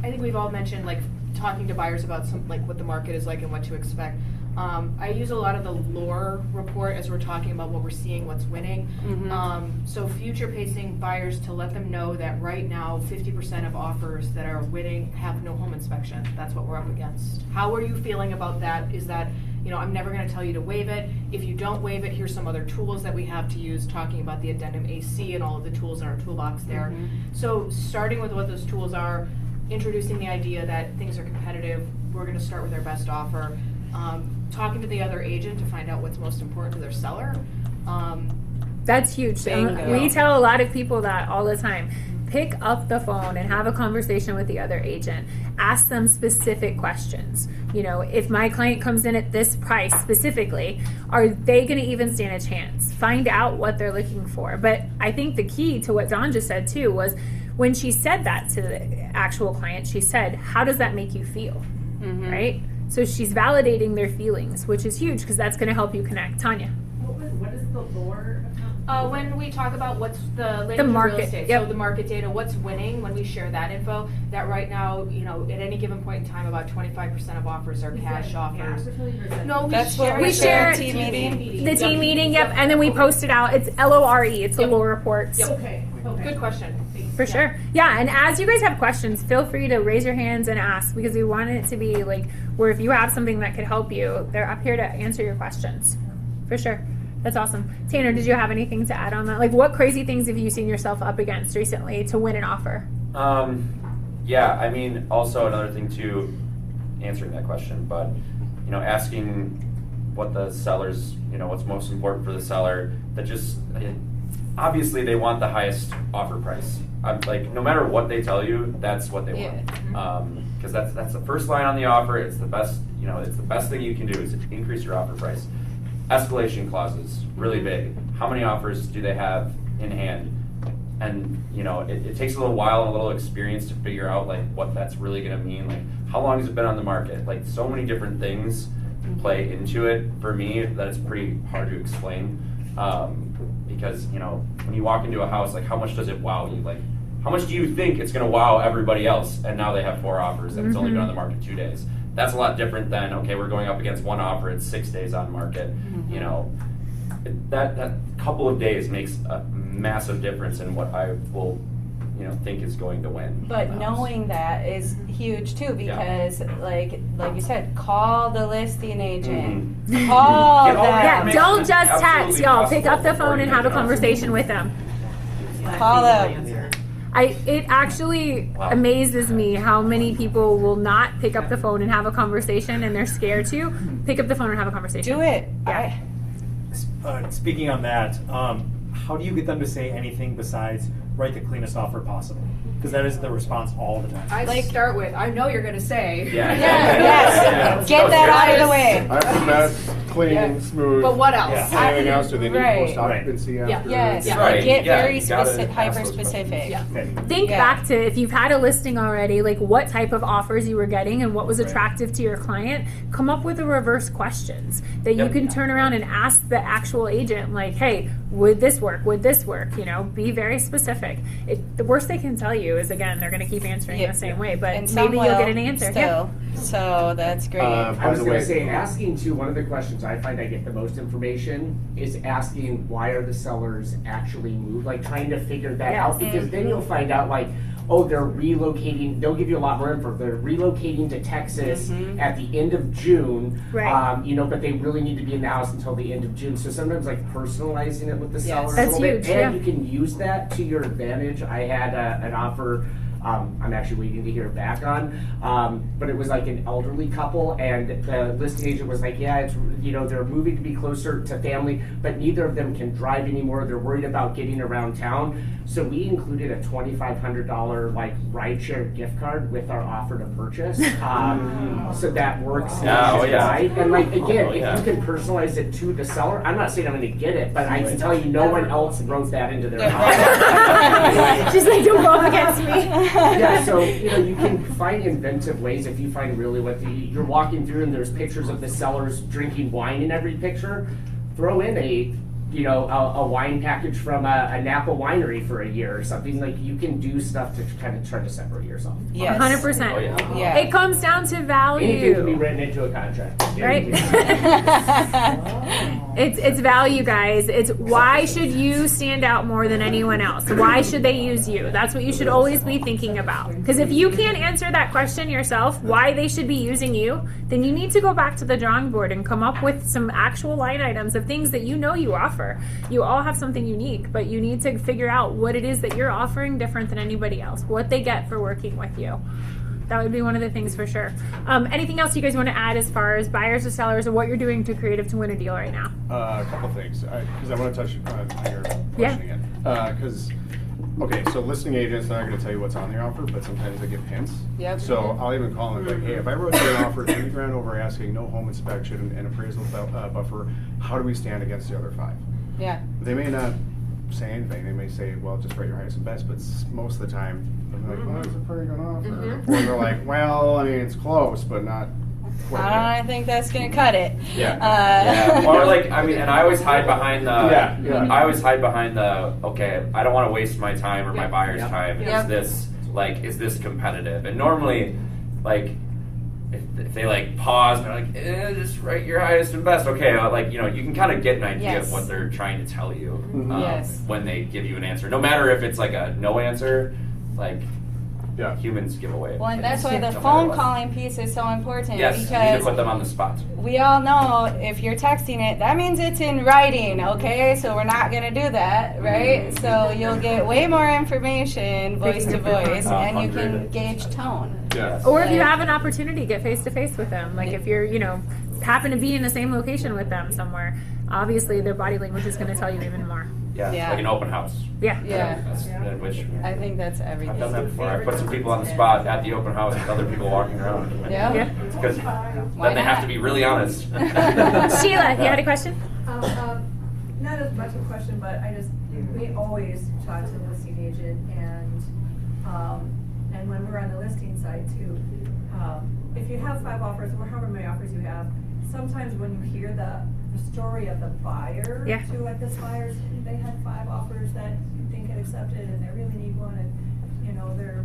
I think we've all mentioned like talking to buyers about some like what the market is like and what to expect. I use a lot of the lore report as we're talking about what we're seeing, what's winning. So future pacing buyers, to let them know that right now 50% of offers that are winning have no home inspection. That's what we're up against. How are you feeling about that? Is that, I'm never going to tell you to waive it. If you don't waive it, here's some other tools that we have to use, talking about the addendum AC and all of the tools in our toolbox there. So starting with what those tools are, introducing the idea that things are competitive, we're going to start with our best offer. Talking to the other agent to find out what's most important to their seller. That's huge. We tell a lot of people that all the time. Pick up the phone and have a conversation with the other agent. Ask them specific questions. If my client comes in at this price specifically, are they going to even stand a chance? Find out what they're looking for. But I think the key to what Dawn just said too was when she said that to the actual client, she said, how does that make you feel? Right? So she's validating their feelings, which is huge because that's going to help you connect. Tanya. What is the lore? When we talk about what's the market, real estate, so the market data, what's winning, when we share that info, that right now, at any given point in time, about 25% of offers are cash offers. No, we share team meeting. The team meeting, yep, and then we post it out. It's LORE, it's the lore reports. Yep. Okay. Good question. For sure. Yeah, and as you guys have questions, feel free to raise your hands and ask, because we want it to be like where if you have something that could help you, they're up here to answer your questions. For sure. That's awesome. Tanner, did you have anything to add on that? Like, what crazy things have you seen yourself up against recently to win an offer? Also another thing too, answering that question, but asking what the seller's, what's most important for the seller, that just obviously they want the highest offer price. No matter what they tell you, that's what they want. Because that's the first line on the offer. It's the best, it's the best thing you can do is increase your offer price. Escalation clauses, really big. How many offers do they have in hand? And it takes a little while and a little experience to figure out what that's really going to mean. How long has it been on the market? So many different things play into it for me that it's pretty hard to explain. Because when you walk into a house, how much does it wow you? How much do you think it's going to wow everybody else? And now they have 4 offers and it's only been on the market 2 days. that's a lot different than, okay, we're going up against one offer, it's 6 days on market. You know, that couple of days makes a massive difference in what I will, you know, think is going to win. But knowing that is huge too, because like you said, call the listing agent. Call them. Yeah, don't just text, Absolutely y'all. Pick up the possible phone and have a before you conversation with them. Call them. It actually amazes me how many people will not pick up the phone and have a conversation, and they're scared to pick up the phone and have a conversation. Do it. Yeah. Speaking on that, how do you get them to say anything besides write the cleanest offer possible? Because that is the response all the time. I start with, I know you're going to say. Yes. Get that out of the way. I have the best, clean, smooth. But what else? Anything else? Do they need Right. post-occupancy after? Yes. Right. Get Yeah, very you gotta specific, ask hyper those specific. Think back to if you've had a listing already, like what type of offers you were getting and what was attractive to your client. Come up with a reverse questions that you can turn around and ask the actual agent, like, hey, would this work? Would this work? You know, be very specific. The worst they can tell you is, again, they're going to keep answering the same way, but And maybe some you'll get will an answer. Still. So that's great. I was going to say, asking too, one of the questions I find I get the most information is asking why are the sellers actually moved, like trying to figure that out, because then you'll find out like, oh, they're relocating, they'll give you a lot more info, they're relocating to Texas at the end of June, you know, but they really need to be in the house until the end of June. So sometimes like personalizing it with the seller a little bit, and you can use that to your advantage. I had an offer I'm actually waiting to hear back on. But it was like an elderly couple, and the listing agent was like, yeah, it's, you know, they're moving to be closer to family, but neither of them can drive anymore. They're worried about getting around town. So we included a $2,500 like rideshare gift card with our offer to purchase. So that works. And like, again, if you can personalize it to the seller, I'm not saying I'm going to get it, but I can tell you no one else wrote that into their offer. She's like, don't go up against me. Yeah, so you know, you can find inventive ways if you find really what you're walking through and there's pictures of the sellers drinking wine in every picture. Throw in a wine package from a Napa winery for a year or something. Like, you can do stuff to kind of try to separate yourself. Yes. 100%. Oh, yeah. Yeah. It comes down to value. Anything can be written into a contract. Right? It's value, guys. It's why should you stand out more than anyone else? Why should they use you? That's what you should always be thinking about. Because if you can't answer that question yourself, why they should be using you, then you need to go back to the drawing board and come up with some actual line items of things that you know you offer. You all have something unique, but you need to figure out what it is that you're offering different than anybody else, what they get for working with you. That would be one of the things for sure. Anything else you guys want to add as far as buyers or sellers, or what you're doing to creative to win a deal right now? A couple things, because I want to touch on your question again. Because, okay, so listing agents are not going to tell you what's on the offer, but sometimes they give hints. Yep. So I'll even call them like, hey, if I wrote you an offer $20,000 over asking, no home inspection and appraisal buffer, how do we stand against the other 5? Yeah. They may not say anything. They may say, well, just write your highest and best, but most of the time, they're like, well, it's a pretty good offer. Or they're like, well, I mean, it's close, but not quite yet. I don't think that's going to cut it. Yeah. Or like, I mean, and I always hide behind the, I always hide behind the, okay, I don't want to waste my time or my buyer's time. Is this competitive? And normally, like, if they like pause and they're like, just write your highest and best. Okay, like, you know, you can kind of get an idea of what they're trying to tell you when they give you an answer. No matter if it's like a no answer, like, humans give away. Well, and that's why the phone calling piece is so important. Yes, because you need to put them on the spot. We all know if you're texting it, that means it's in writing, okay? So we're not going to do that, right? So you'll get way more information voice to voice, and you can gauge tone. Yes. Or if you have an opportunity, get face to face with them. Like if you're, you know, happen to be in the same location with them somewhere, obviously their body language is going to tell you even more. Yeah, like an open house. Yeah. Which I think that's everything. I've done that before. I put some people on the spot at the open house with other people walking around. Because then they have to be really honest. Sheila, you had a question? Not as much of a question, but we always talk to the listing agent, and when we're on the listing side too, if you have 5 offers or however many offers you have, sometimes when you hear the story of the buyer too, like this buyer's, they had 5 offers that didn't get accepted and they really need one, and you know, their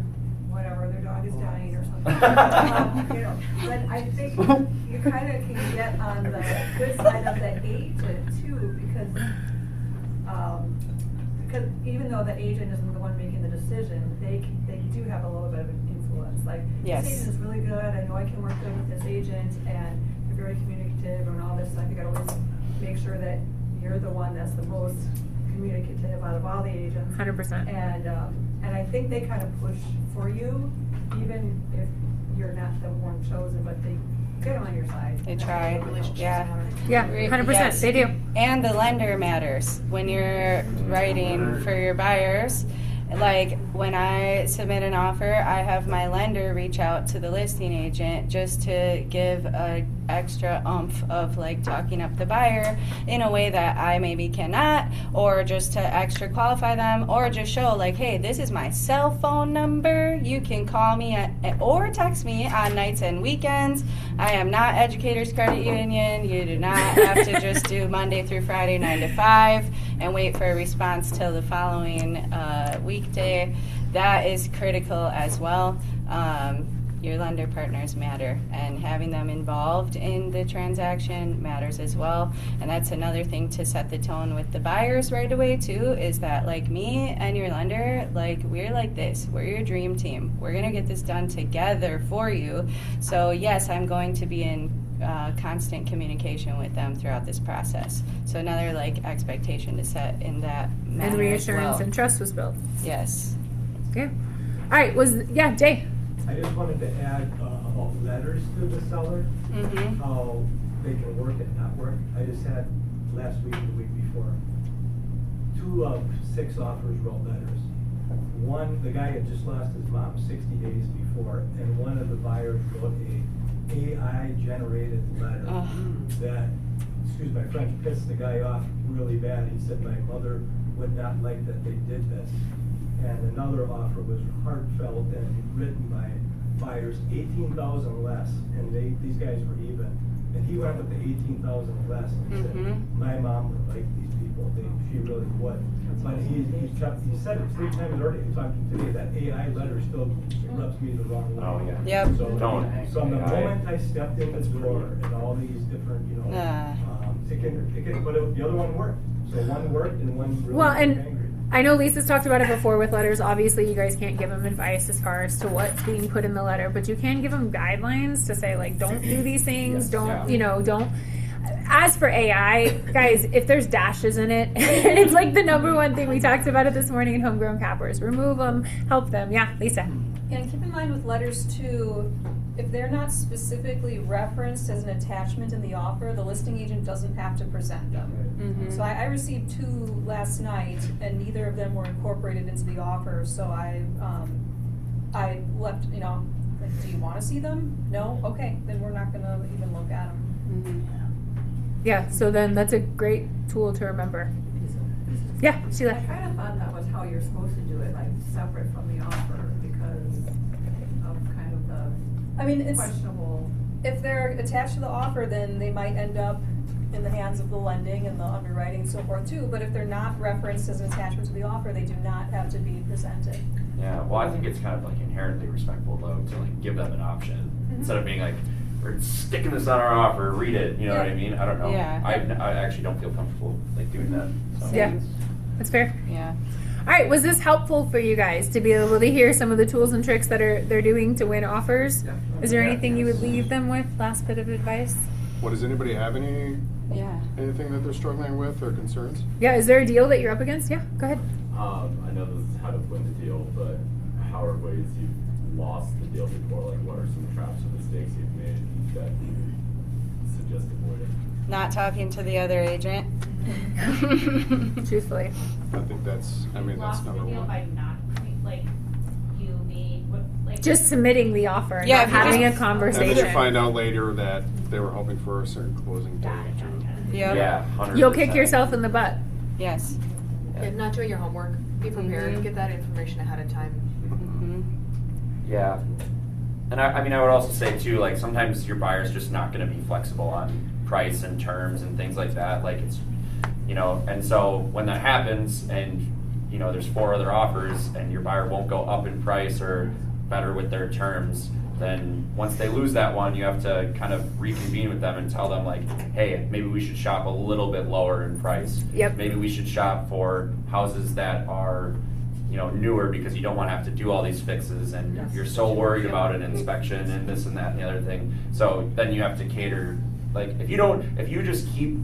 dog is dying or something. You know, but I think you kind of can get on the good side of the agent too, because even though the agent isn't the one making the decision, they do have a little bit of an influence. Like, Yes. this agent is really good, I know I can work good with this agent, and they're very communicative and all this stuff. You gotta always make sure that you're the one that's the most communicative out of all the agents. 100%. And I think they kind of push for you, even if you're not the one chosen, but they get them on your side. They try. Yeah. Yeah, 100%. They do. And the lender matters when you're writing for your buyers. Like when I submit an offer, I have my lender reach out to the listing agent just to give a extra oomph of like talking up the buyer in a way that I maybe cannot, or just to extra qualify them, or just show like, hey, this is my cell phone number. You can call me or text me on nights and weekends. I am not Educators Credit Union. You do not have to just do Monday through Friday 9 to 5 and wait for a response till the following weekday. That is critical as well. Your lender partners matter, and having them involved in the transaction matters as well. And that's another thing to set the tone with the buyers right away too, is that like me and your lender, like we're like this, we're your dream team. We're gonna get this done together for you. So yes, I'm going to be in constant communication with them throughout this process. So another like expectation to set in that manner. And reassurance as well. and trust was built. Yes. Yeah. All right. Jay? I just wanted to add about letters to the seller, how they can work and not work. I just had last week, the week before, 2 of 6 offers wrote letters. One, the guy had just lost his mom 60 days before, and one of the buyers wrote a AI-generated letter that, excuse my French, pissed the guy off really bad. He said, my mother would not like that they did this. And another offer was heartfelt and written by buyers, 18,000 less, and these guys were even. And he went with the 18,000 less and said, my mom would like these people. She really would. But he said it 3 times already. He talked to today. That AI letter still rubs me the wrong way. Oh yeah. Yep. So from the moment I stepped in the door and all these different, it can, but the other one worked. So one worked and one really Well, made me angry. I know Lisa's talked about it before with letters. Obviously, you guys can't give them advice as far as to what's being put in the letter, but you can give them guidelines to say, like, don't do these things, don't. As for AI, guys, if there's dashes in it, and it's like the number one thing we talked about it this morning in Homegrown Cappers, remove them, help them. Yeah, Lisa. And keep in mind with letters too, if they're not specifically referenced as an attachment in the offer, the listing agent doesn't have to present them. So I received 2 last night, and neither of them were incorporated into the offer. So I left, like, do you want to see them? No? Okay, then we're not going to even look at them. Yeah, so then that's a great tool to remember. Yeah, Sheila. I kind of thought that was how you're supposed to do it, like separate from the offer, because of kind of the questionable. If they're attached to the offer, then they might end up in the hands of the lending and the underwriting and so forth too. But if they're not referenced as an attachment to the offer, they do not have to be presented. Yeah, well, I think it's kind of like inherently respectful though to like give them an option instead of being like, we're sticking this on our offer, read it. You know what I mean? I don't know. Yeah. I actually don't feel comfortable like doing that. So. Yeah, that's fair. Yeah. All right, was this helpful for you guys to be able to hear some of the tools and tricks that they're doing to win offers? Is there anything you would leave them with? Last bit of advice? What, does anybody have anything that they're struggling with or concerns? Yeah, is there a deal that you're up against? Yeah, go ahead. I know this is how to win the deal, but how are ways you've lost the deal before? Like, what are some traps or mistakes you've made that you suggest avoiding? Not talking to the other agent. Truthfully. I think that's number one. By not, like, you need, just submitting the offer and Yeah, not having a conversation. And then you find out later that they were hoping for a certain closing date. Yeah. 100%. You'll kick yourself in the butt. Yes. Yeah, not doing your homework. Be prepared. Get that information ahead of time. Yeah. And I mean, I would also say too, like sometimes your buyer's just not going to be flexible on price and terms and things like that. Like it's, and so when that happens and, there's 4 other offers and your buyer won't go up in price or better with their terms, then once they lose that one, you have to kind of reconvene with them and tell them like, hey, maybe we should shop a little bit lower in price. Yep. Maybe we should shop for houses that are, newer, because you don't want to have to do all these fixes, and you're so worried about an inspection and this and that and the other thing. So then you have to cater. Like if you just keep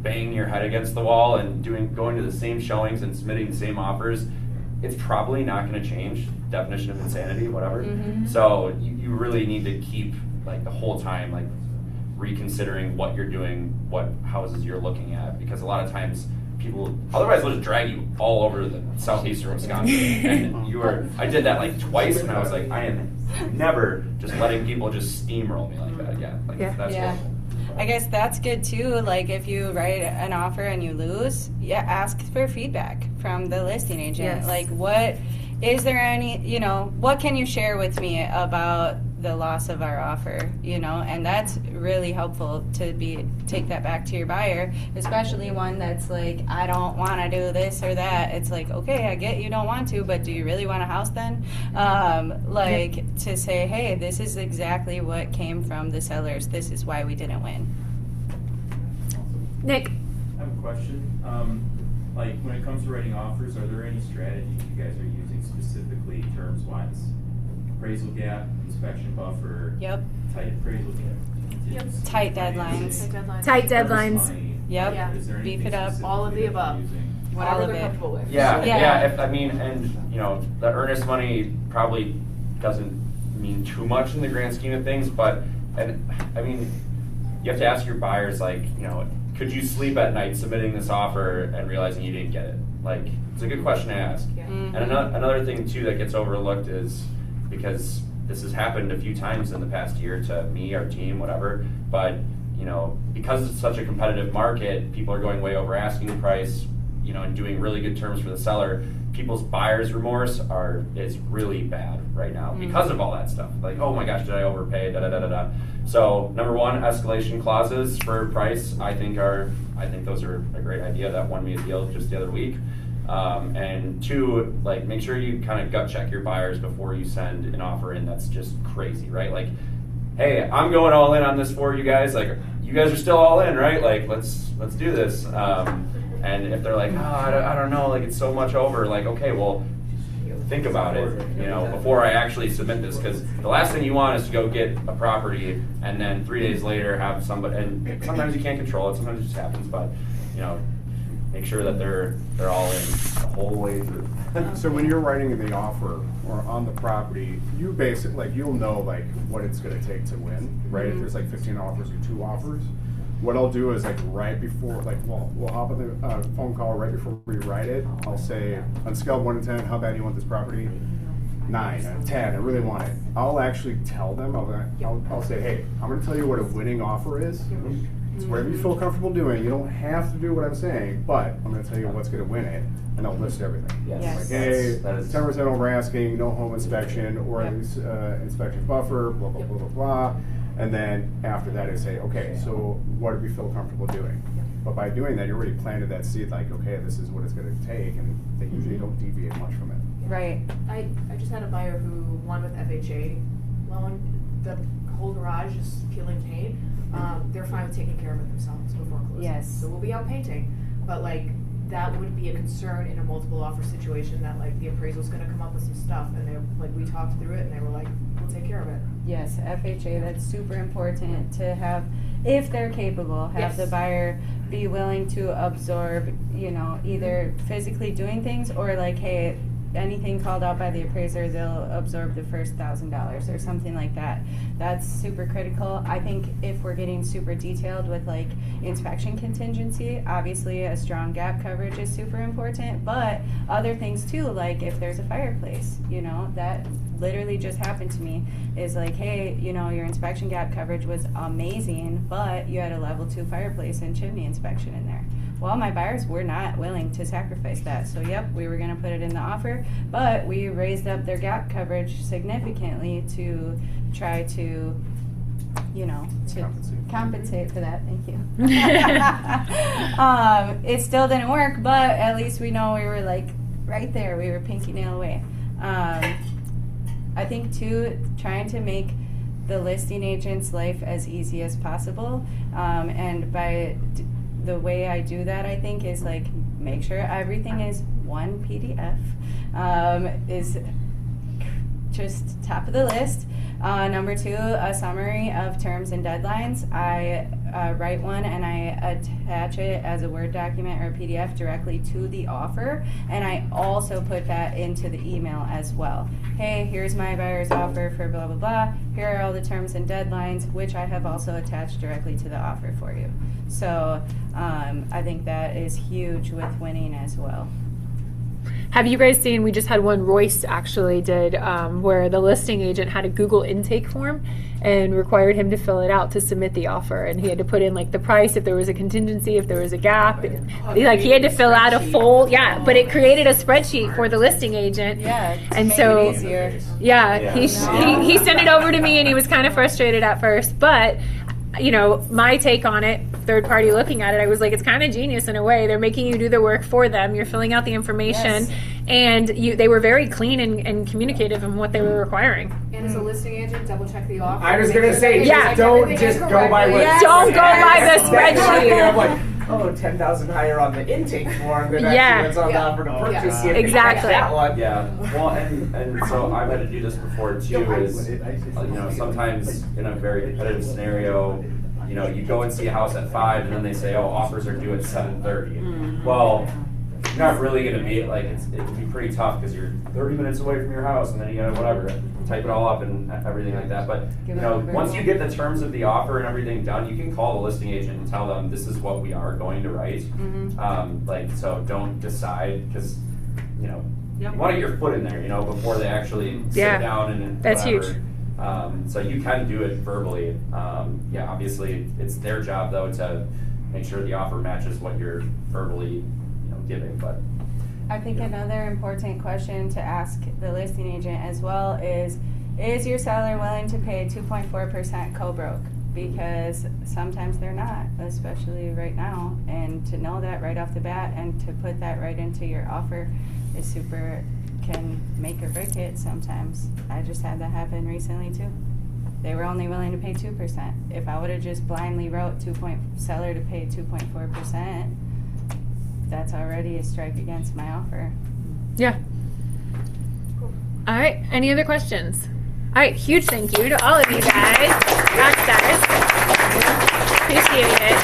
banging your head against the wall and going to the same showings and submitting the same offers, it's probably not going to change. Definition of insanity, whatever. Mm-hmm. So you really need to keep like the whole time like reconsidering what you're doing, what houses you're looking at, because a lot of times people otherwise they'll just drag you all over the southeastern Wisconsin. And I did that like twice, and I was like, I am never just letting people just steamroll me like that again. Like that's horrible. I guess that's good too. Like if you write an offer and you lose, ask for feedback from the listing agent. Yes. Like what is there any, what can you share with me about the loss of our offer, and that's really helpful to take that back to your buyer, especially one that's like, I don't want to do this or that. It's like, okay, I get you don't want to, but do you really want a house then? To say, hey, this is exactly what came from the sellers. This is why we didn't win. Nick. I have a question. Like when it comes to writing offers, are there any strategies you guys are using specifically terms-wise? Appraisal gap, inspection buffer. Yep. Tight appraisal gap. Yep. Tight deadlines. Tight deadlines. Yep. Yeah. Is there Beef anything it up. All of the above. Whatever they're comfortable with. Yeah. The earnest money probably doesn't mean too much in the grand scheme of things, but you have to ask your buyers, like, could you sleep at night submitting this offer and realizing you didn't get it? Like, it's a good question to ask. Yeah. Mm-hmm. And another thing too that gets overlooked is, because this has happened a few times in the past year to me, our team, whatever, but because it's such a competitive market, people are going way over asking price, and doing really good terms for the seller. People's buyer's remorse is really bad right now because of all that stuff. Like, oh my gosh, did I overpay? Da da da da da. So number one, escalation clauses for price. I think those are a great idea. That won me a deal just the other week. And two, like, make sure you kind of gut check your buyers before you send an offer in that's just crazy, right? Like, hey, I'm going all in on this for you guys. Like, you guys are still all in, right? Like, let's do this. And if they're like, I don't know, like it's so much over, like, okay, well, think about it, before I actually submit this, because the last thing you want is to go get a property and then 3 days later have somebody, and sometimes you can't control it, sometimes it just happens, but, make sure that they're all in the whole way through. So when you're writing the offer or on the property, you basically, you'll know like what it's going to take to win, right? If there's like 15 offers or 2 offers. What I'll do is like right before, like we'll hop on the phone call right before we write it. I'll say, on a scale of 1 to 10, how bad do you want this property? 9, 10, I really want it. I'll actually tell them, I'll say, hey, I'm going to tell you what a winning offer is. It's whatever you feel comfortable doing. You don't have to do what I'm saying, but I'm going to tell you what's going to win it, and I'll list everything. Yes. Like, hey, 10% over asking, no home inspection, or inspection buffer, blah, blah, blah, blah, blah. And then after that, I say, okay, so what do we feel comfortable doing? But by doing that, you already planted that seed, like, okay, this is what it's going to take, and they usually don't deviate much from it. Right. I just had a buyer who won with FHA loan. The whole garage is peeling paint. They're fine with taking care of it themselves before closing. Yes. So we'll be out painting, but like that would be a concern in a multiple offer situation, that like the appraisal's going to come up with some stuff, and they like we talked through it, and they were like, we'll take care of it. Yes, FHA, that's super important to have, if they're capable, have the buyer be willing to absorb, either physically doing things or like, hey, anything called out by the appraiser, they'll absorb the first $1,000 or something like that. That's super critical. I think if we're getting super detailed with like inspection contingency, obviously a strong gap coverage is super important, but other things too, like if there's a fireplace, that literally just happened to me, is like, hey, your inspection gap coverage was amazing, but you had a level 2 fireplace and chimney inspection in there. Well, my buyers were not willing to sacrifice that. So, yep, we were going to put it in the offer, but we raised up their gap coverage significantly to try to, compensate for that. Thank you. It still didn't work, but at least we know we were like right there. We were pinky nail away. I think too, trying to make the listing agent's life as easy as possible, and by the way I do that, I think, is like make sure everything is one PDF, is just top of the list. Number two, a summary of terms and deadlines. I write one and I attach it as a Word document or a PDF directly to the offer, and I also put that into the email as well. Hey, here's my buyer's offer for blah blah blah. Here are all the terms and deadlines, which I have also attached directly to the offer for you. So I think that is huge with winning as well. Have you guys seen, we just had one Royce actually did, where the listing agent had a Google intake form and required him to fill it out to submit the offer, and he had to put in like the price, if there was a contingency, if there was a gap, like he had to fill out a full, but it created a spreadsheet for the listing agent. And so he sent it over to me, and he was kind of frustrated at first, but you know, my take on it, third party looking at it, I was like, it's kind of genius in a way. They're making you do the work for them. You're filling out the information, and they were very clean and communicative in what they were requiring. And as a listing agent, double check the offer. I was going to say, don't just go by what. Don't go by the spreadsheet. I'm like, oh, 10,000 higher on the intake form than actually what's on the offer to purchase. Exactly. That one. Well, and so I've had to do this before too. Is you know, sometimes in a very competitive scenario, you know, you go and see a house at 5, and then they say, oh, offers are due at 7:30. Well, you're not really going to be like it'd be pretty tough because you're 30 minutes away from your house, and then you gotta whatever type it all up and everything like that. But you know, once you get the terms of the offer and everything done, you can call the listing agent and tell them this is what we are going to write. Like, so don't decide, because you know you want to get your foot in there, you know, before they actually sit down and that's whatever. Huge. So you can do it verbally. Obviously it's their job though to make sure the offer matches what you're verbally giving. But I think another important question to ask the listing agent as well is your seller willing to pay 2.4% co-broke? Because sometimes they're not, especially right now. And to know that right off the bat and to put that right into your offer is can make or break it sometimes. I just had that happen recently too. They were only willing to pay 2%. If I would have just blindly wrote seller to pay 2.4%, that's already a strike against my offer. Yeah. All right. Any other questions? All right. Huge thank you to all of you guys. Rock stars. Appreciate it.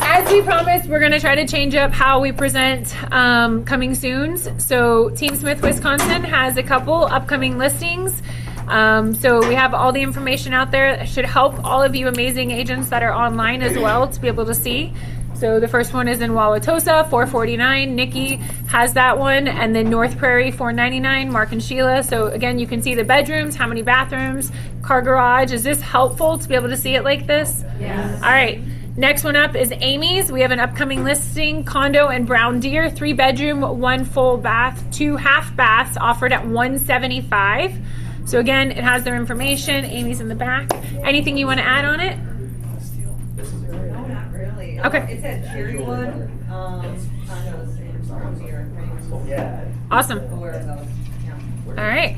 As we promised, we're going to try to change up how we present coming soon. So Team Smith, Wisconsin has a couple upcoming listings. So we have all the information out there that should help all of you amazing agents that are online as well to be able to see. So the first one is in Wauwatosa, $449. Nikki has that one. And then North Prairie, $499. Mark and Sheila. So again, you can see the bedrooms, how many bathrooms, car garage. Is this helpful to be able to see it like this? Yes. All right. Next one up is Amy's. We have an upcoming listing, condo in Brown Deer, 3-bedroom, 1 full bath, 2 half baths, offered at $175. So again, it has their information. Amy's in the back. Anything you want to add on it? No, not really. Okay. It's at Cherrywood. Awesome. All right.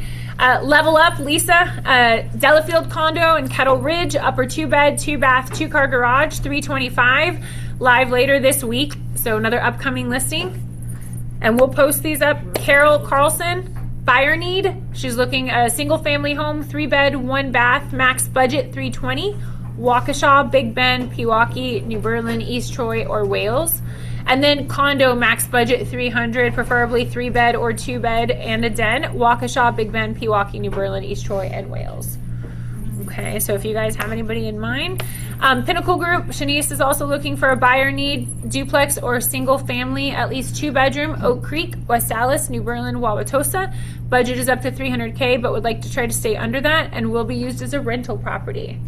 Level Up, Lisa. Delafield condo in Kettle Ridge, upper 2-bed, 2-bath, 2-car garage, $325. Live later this week. So another upcoming listing. And we'll post these up. Carol Carlson, buyer need. She's looking at a single family home, 3-bed, 1-bath, max budget $320. Waukesha, Big Bend, Pewaukee, New Berlin, East Troy, or Wales. And then condo, max budget $300, preferably 3-bed or 2-bed and a den. Waukesha, Big Bend, Pewaukee, New Berlin, East Troy, and Wales. Okay, so if you guys have anybody in mind. Pinnacle Group, Shanice is also looking for a buyer need, duplex or single family, at least 2-bedroom, Oak Creek, West Allis, New Berlin, Wauwatosa. Budget is up to $300K, but would like to try to stay under that and will be used as a rental property.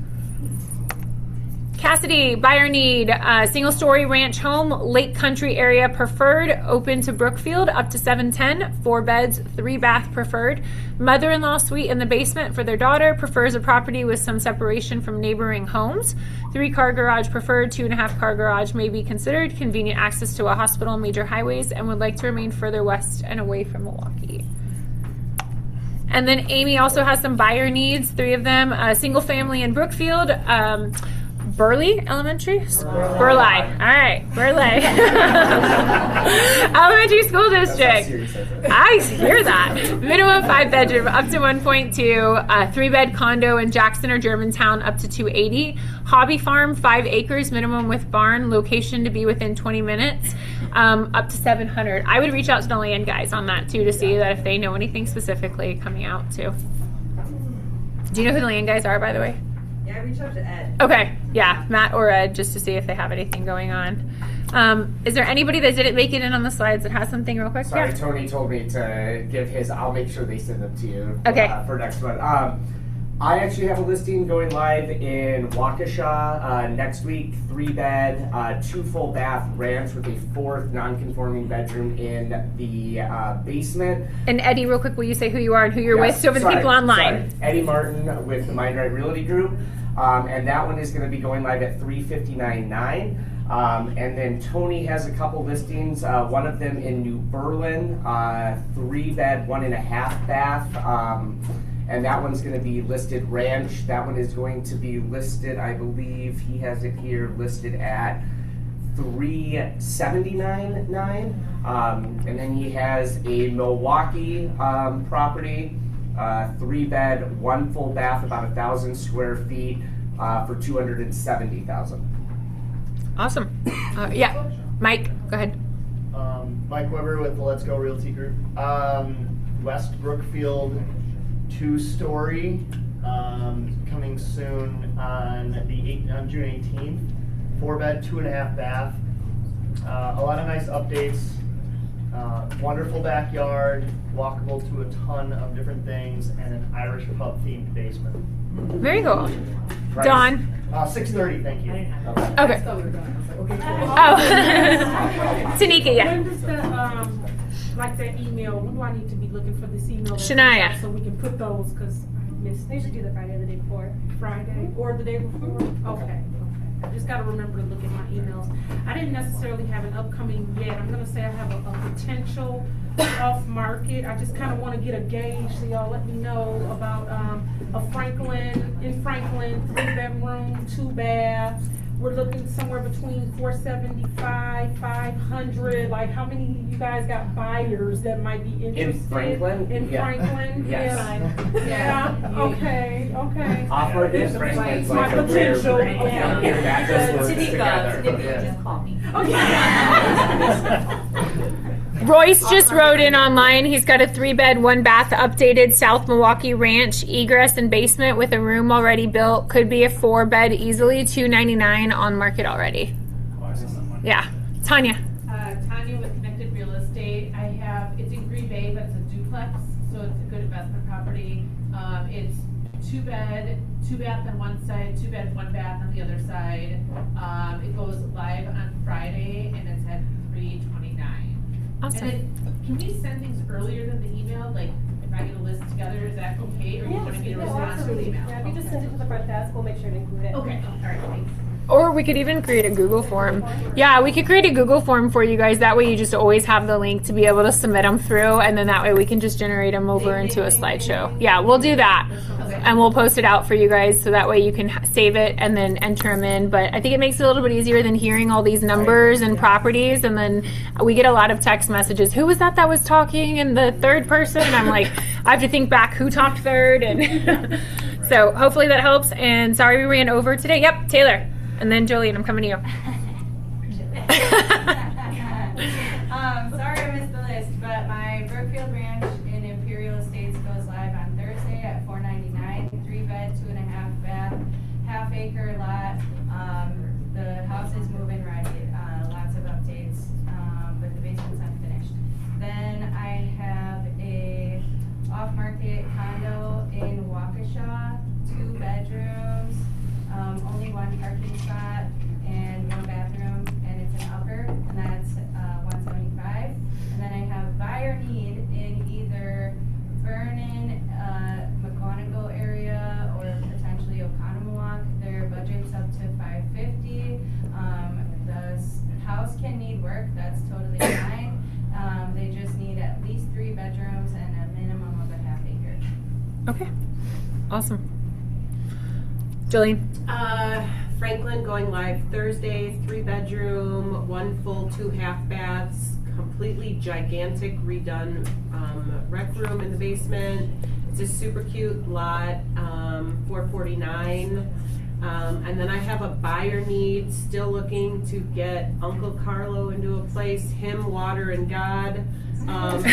Cassidy, buyer need, single-story ranch home, Lake Country area preferred, open to Brookfield, up to 710, 4 beds, 3-bath preferred. Mother-in-law suite in the basement for their daughter, prefers a property with some separation from neighboring homes. 3-car garage preferred, 2.5-car garage may be considered, convenient access to a hospital, major highways, and would like to remain further west and away from Milwaukee. And then Amy also has some buyer needs, 3 of them, single family in Brookfield, Burley Elementary? Burleigh. All right, Burleigh. Elementary School District. I hear that. Minimum 5 bedroom up to 1.2, 3-bed condo in Jackson or Germantown up to 280. Hobby farm, 5 acres minimum with barn, location to be within 20 minutes, up to 700. I would reach out to the land guys on that too to see that if they know anything specifically coming out too. Do you know who the land guys are, by the way? Yeah, I reached out to Ed. Okay, yeah, Matt or Ed, just to see if they have anything going on. Is there anybody that didn't make it in on the slides that has something real quick? Sorry, Yeah. Tony told me to give his. I'll make sure they send them to you for next month. I actually have a listing going live in Waukesha next week. 3-bed, 2 full bath ranch with a 4th non-conforming bedroom in the basement. And Eddie, real quick, will you say who you are and who you're with so for the people online? Sorry. Eddie Martin with the Mind Right Realty Group. And that one is going to be going live at $359,900. And then Tony has a couple listings, one of them in New Berlin, 3-bed, 1.5 bath. And that one's going to be listed ranch. That one is going to be listed, I believe he has it here listed at $379,900. And then he has a Milwaukee property, 3-bed, 1 full bath, about 1,000 square feet for $270,000. Awesome. Yeah, Mike, go ahead. Mike Weber with the Let's Go Realty Group. West Brookfield 2-story, coming soon on June 18th. 4-bed, 2.5 bath. A lot of nice updates. Wonderful backyard, walkable to a ton of different things, and an Irish pub themed basement. Very cool. Price? Dawn. $630, thank you. Okay. Oh, Tanika, yeah. When does the like that email? When do I need to be looking for this email? Shania. So we can put those because I missed. They should do the Friday or the day before. Friday or the day before. Okay. I just got to remember to look at my emails. I didn't necessarily have an upcoming yet. I'm going to say I have a potential off market. I just kind of want to get a gauge, so y'all let me know about a Franklin, 3-bedroom, 2-bath. We're looking somewhere between 475, 500. Like, how many of you guys got buyers that might be interested? In Franklin? In Franklin? Yes. Yeah. Okay. Offer in Franklin. My potential. Just call me. Royce just wrote in online. He's got a 3-bed, 1-bath updated South Milwaukee ranch, egress and basement with a room already built. Could be a 4-bed easily, $299 on market already. Yeah. Tanya. Tanya with Connected Real Estate. It's in Green Bay, but it's a duplex, so it's a good investment property. It's 2-bed, 2-bath on one side, 2-bed, 1-bath on the other side. It goes live on Friday, and it's at $329. Awesome. And then, can we send things earlier than the email? Like, if I get a list together, is that okay? Or you want to get a response to the email? Yeah, if you just send it to the front desk, we'll make sure to include it. Okay. All right. Thanks. Or we could even create a Google form. Yeah, we could create a Google form for you guys. That way you just always have the link to be able to submit them through, and then that way we can just generate them over into a slideshow. Yeah, we'll do that. And we'll post it out for you guys so that way you can save it and then enter them in. But I think it makes it a little bit easier than hearing all these numbers and properties. And then we get a lot of text messages. Who was that was talking? And the third person? And I'm like, I have to think back who talked third. And so hopefully that helps. And sorry we ran over today. Yep, Taylor. And then Jolene, I'm coming to you. Sorry I missed the list, but my Brookfield Ranch in Imperial Estates goes live on Thursday at $499. 3-bed, 2.5 bath, half-acre lot. The house is moving right. Lots of updates, but the basement's unfinished. Then I have a off-market condo in Waukesha, 2 bedrooms. Only 1 parking spot and 1 bathroom, and it's an upper, and that's $175. And then I have buyer need in either Vernon, McGonigal area, or potentially Oconomowoc. Their budget's up to $550. The house can need work, that's totally fine. They just need at least 3 bedrooms and a minimum of a half acre. Okay. Awesome. Jolene? Franklin going live Thursday, 3-bedroom, 1 full, 2 half baths, completely gigantic redone rec room in the basement. It's a super cute lot, $449. And then I have a buyer need, still looking to get Uncle Carlo into a place, him, water, and God. It's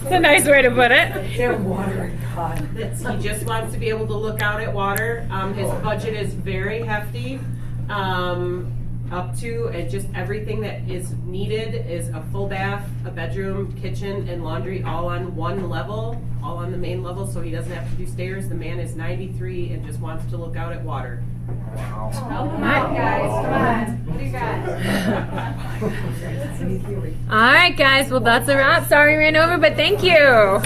a nice way to put it. Him, water, and God. He just wants to be able to look out at water. His budget is very hefty. Up to just everything that is needed is a full bath, a bedroom, kitchen, and laundry all on one level, all on the main level, so he doesn't have to do stairs. The man is 93 and just wants to look out at water. Wow. Help him out, guys. Come on. What do you got? All right, guys. Well, that's a wrap. Sorry we ran over, but thank you.